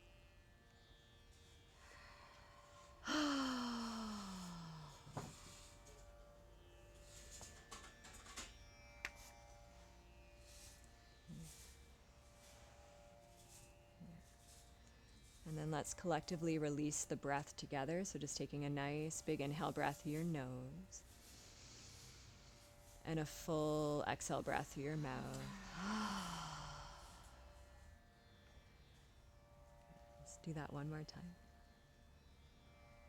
[SPEAKER 1] And then let's collectively release the breath together. So just taking a nice big inhale breath through your nose and a full exhale breath through your mouth. Let's do that one more time.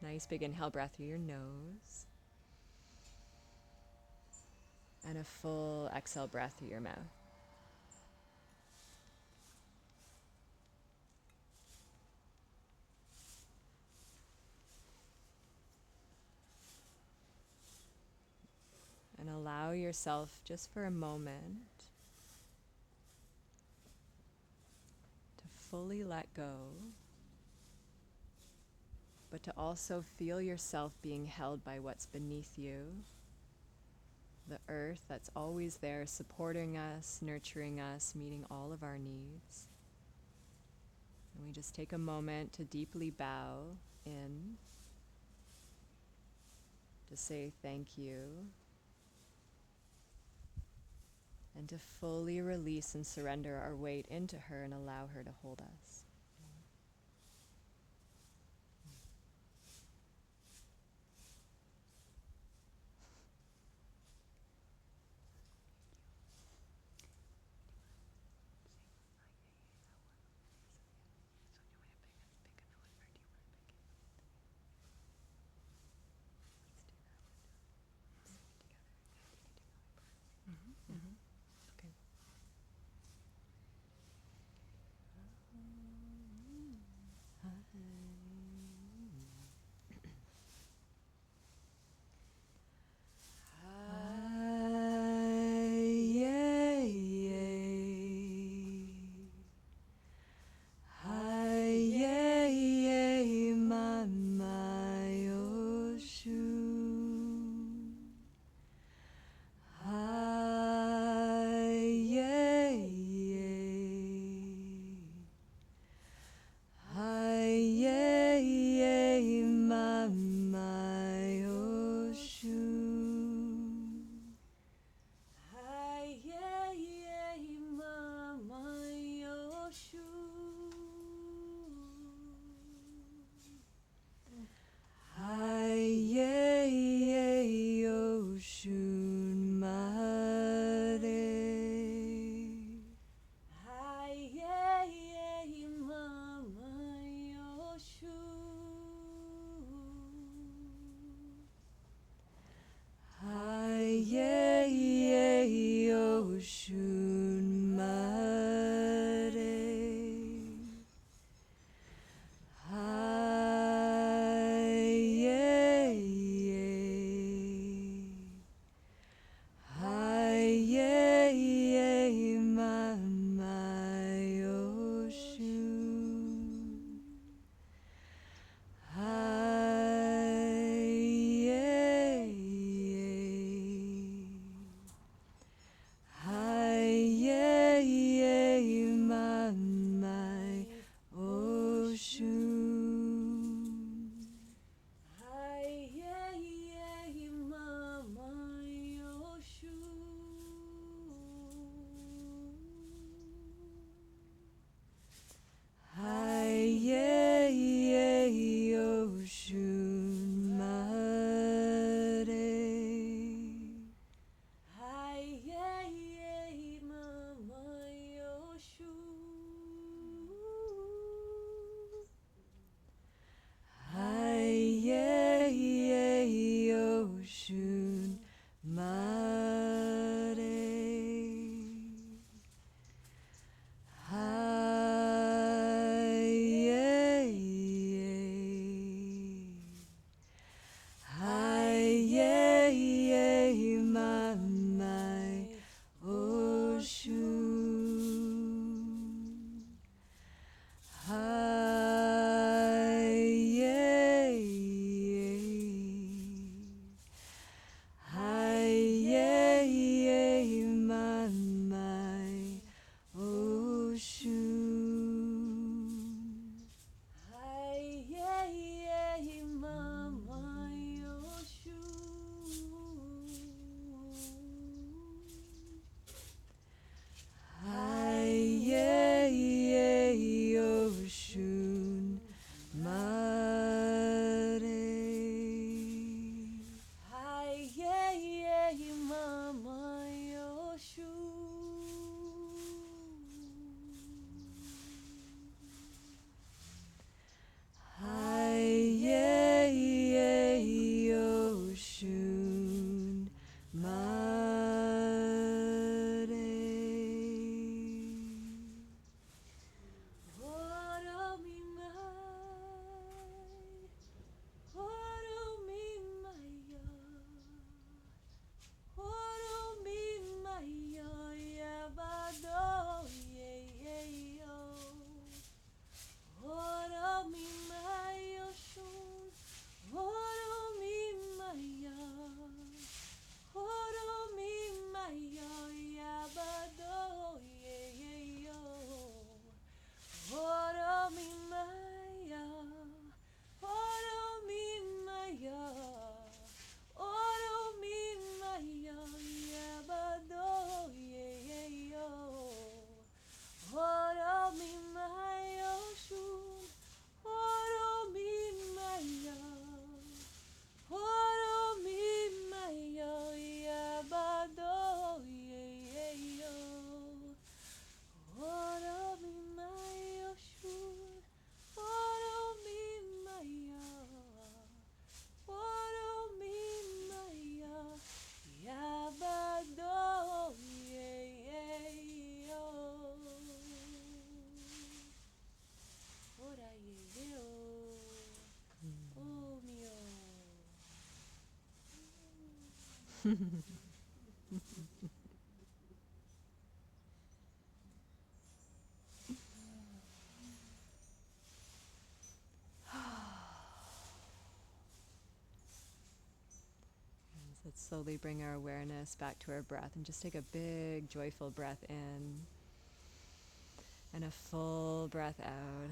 [SPEAKER 1] Nice big inhale breath through your nose and a full exhale breath through your mouth. And allow yourself just for a moment to fully let go, but to also feel yourself being held by what's beneath you, the earth that's always there supporting us, nurturing us, meeting all of our needs. And we just take a moment to deeply bow in, to say thank you, and to fully release and surrender our weight into her and allow her to hold us. Okay. Oshun Mare.
[SPEAKER 4] Hi, yeah, yeah, mama, yoshu.
[SPEAKER 1] Hi, yeah, yeah, Oshun Mare. Hi, yeah, yeah. Hi, yeah, yeah, mama, Oshun. Hi, yeah, yeah. Hi, yeah, yeah, mama, Oshun.
[SPEAKER 4] Hi, yeah, yeah, mama, yoshu.
[SPEAKER 1] Hi, yeah, yeah, Oshun Mare.
[SPEAKER 4] Hi, yeah, yeah, mama, yoshu.
[SPEAKER 1] Hi, yeah, yeah, Oshun Mare.
[SPEAKER 4] Oro mi mai, oro mi maya, oro mi maya, yabado, yeah, yeah, yo. Oro mi maya, shun, oro mi maya, oro mi maya, yabado, yeah, yeah, yo. Oro mi maya, oro mi maya, oro mi maya, yabado, yeah, yeah, yo. Oro mi maya, shun, oro mi maya, oro mi maya, yabado, yeah, yeah, yo. Oro mi maya, shun, oro mi maya, oro mi maya, yabado, yeah, yeah, yo. Ora, yeah, yeah, oh, mio.
[SPEAKER 1] Let's slowly bring our awareness back to our breath and just take a big, joyful breath in and a full breath out.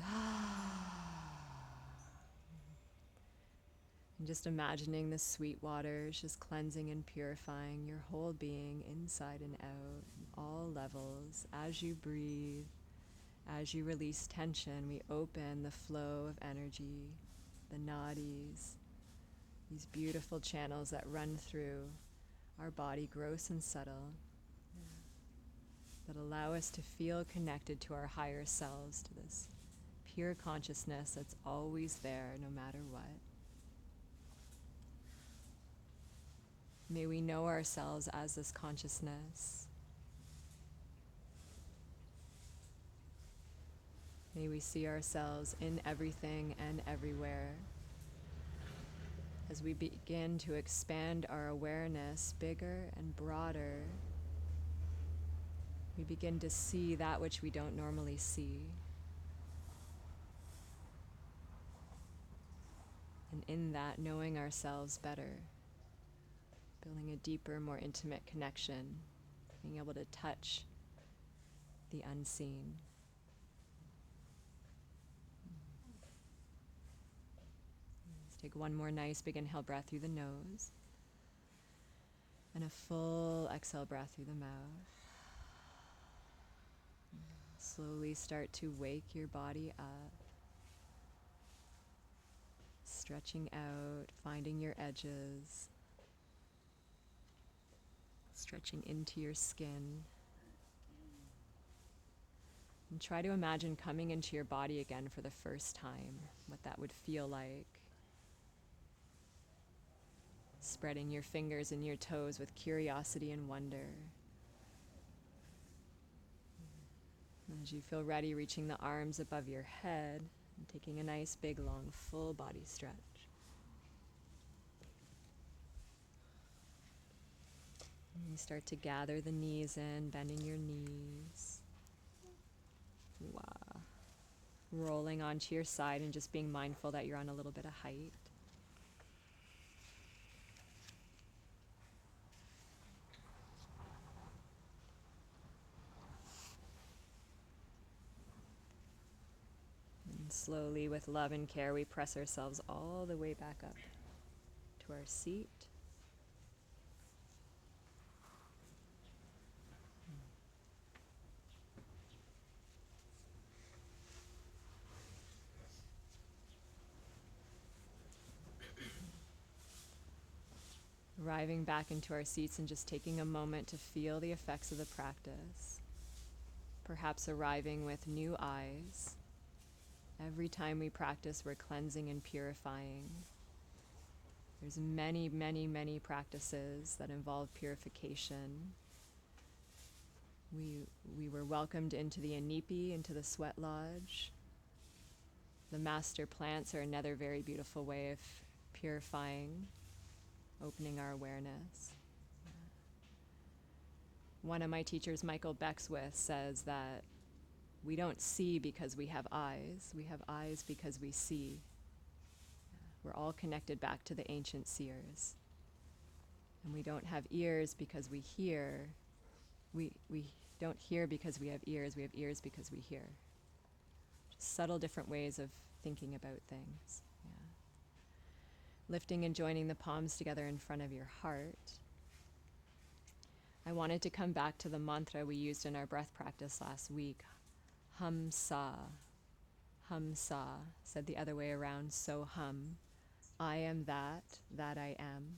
[SPEAKER 1] And just imagining the sweet waters just cleansing and purifying your whole being inside and out, all levels. As you breathe, as you release tension, we open the flow of energy, the nadis, these beautiful channels that run through our body, gross and subtle, that allow us to feel connected to our higher selves, to this pure consciousness that's always there no matter what. May we know ourselves as this consciousness. May we see ourselves in everything and everywhere. As we begin to expand our awareness bigger and broader, we begin to see that which we don't normally see. And in that, knowing ourselves better, building a deeper, more intimate connection, being able to touch the unseen. Let's take one more nice big inhale breath through the nose and a full exhale breath through the mouth. Slowly start to wake your body up. Stretching out, finding your edges, stretching into your skin. And try to imagine coming into your body again for the first time, what that would feel like. Spreading your fingers and your toes with curiosity and wonder. As you feel ready, reaching the arms above your head and taking a nice, big, long, full body stretch. And you start to gather the knees in, bending your knees. Wow. Rolling onto your side and just being mindful that you're on a little bit of height. And slowly, with love and care, we press ourselves all the way back up to our seat. Arriving back into our seats and just taking a moment to feel the effects of the practice. Perhaps arriving with new eyes. Every time we practice, we're cleansing and purifying. There's many, many, many practices that involve purification. We were welcomed into the Anipi, into the sweat lodge. The master plants are another very beautiful way of purifying, opening our awareness. One of my teachers, Michael Beckwith, says that we don't see because we have eyes. We have eyes because we see. We're all connected back to the ancient seers. And we don't have ears because we hear. We don't hear because we have ears because we hear. Just subtle different ways of thinking about things. Yeah. Lifting and joining the palms together in front of your heart. I wanted to come back to the mantra we used in our breath practice last week. Hum sa. Hum sa. Said the other way around, so hum. I am that I am.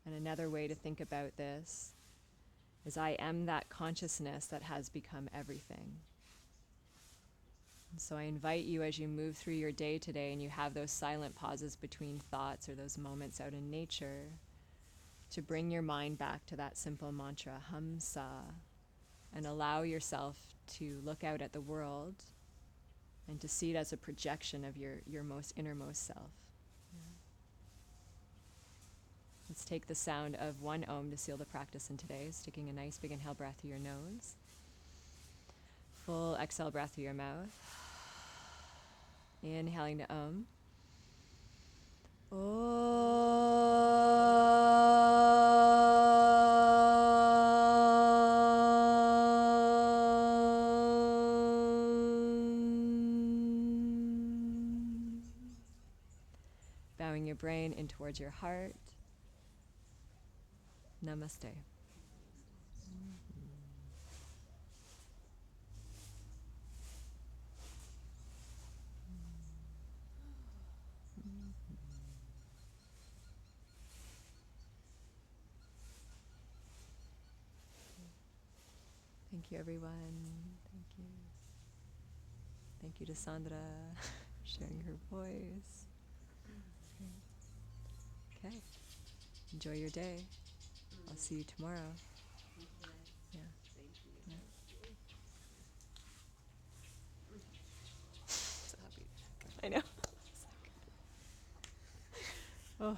[SPEAKER 1] And another way to think about this is I am that consciousness that has become everything. And so I invite you, as you move through your day today and you have those silent pauses between thoughts or those moments out in nature, to bring your mind back to that simple mantra, hum sa, and allow yourself to look out at the world and to see it as a projection of your most innermost self. Let's take the sound of one Om to seal the practice in today. It's taking a nice big inhale breath through your nose. Full exhale breath through your mouth. Inhaling to Om. Bowing your brain in towards your heart. Namaste. Thank you, everyone. Thank you. Thank you to Sandra for sharing her voice. Okay. Enjoy your day. I'll see you tomorrow. Yeah. Yeah. So happy. I know. Oh.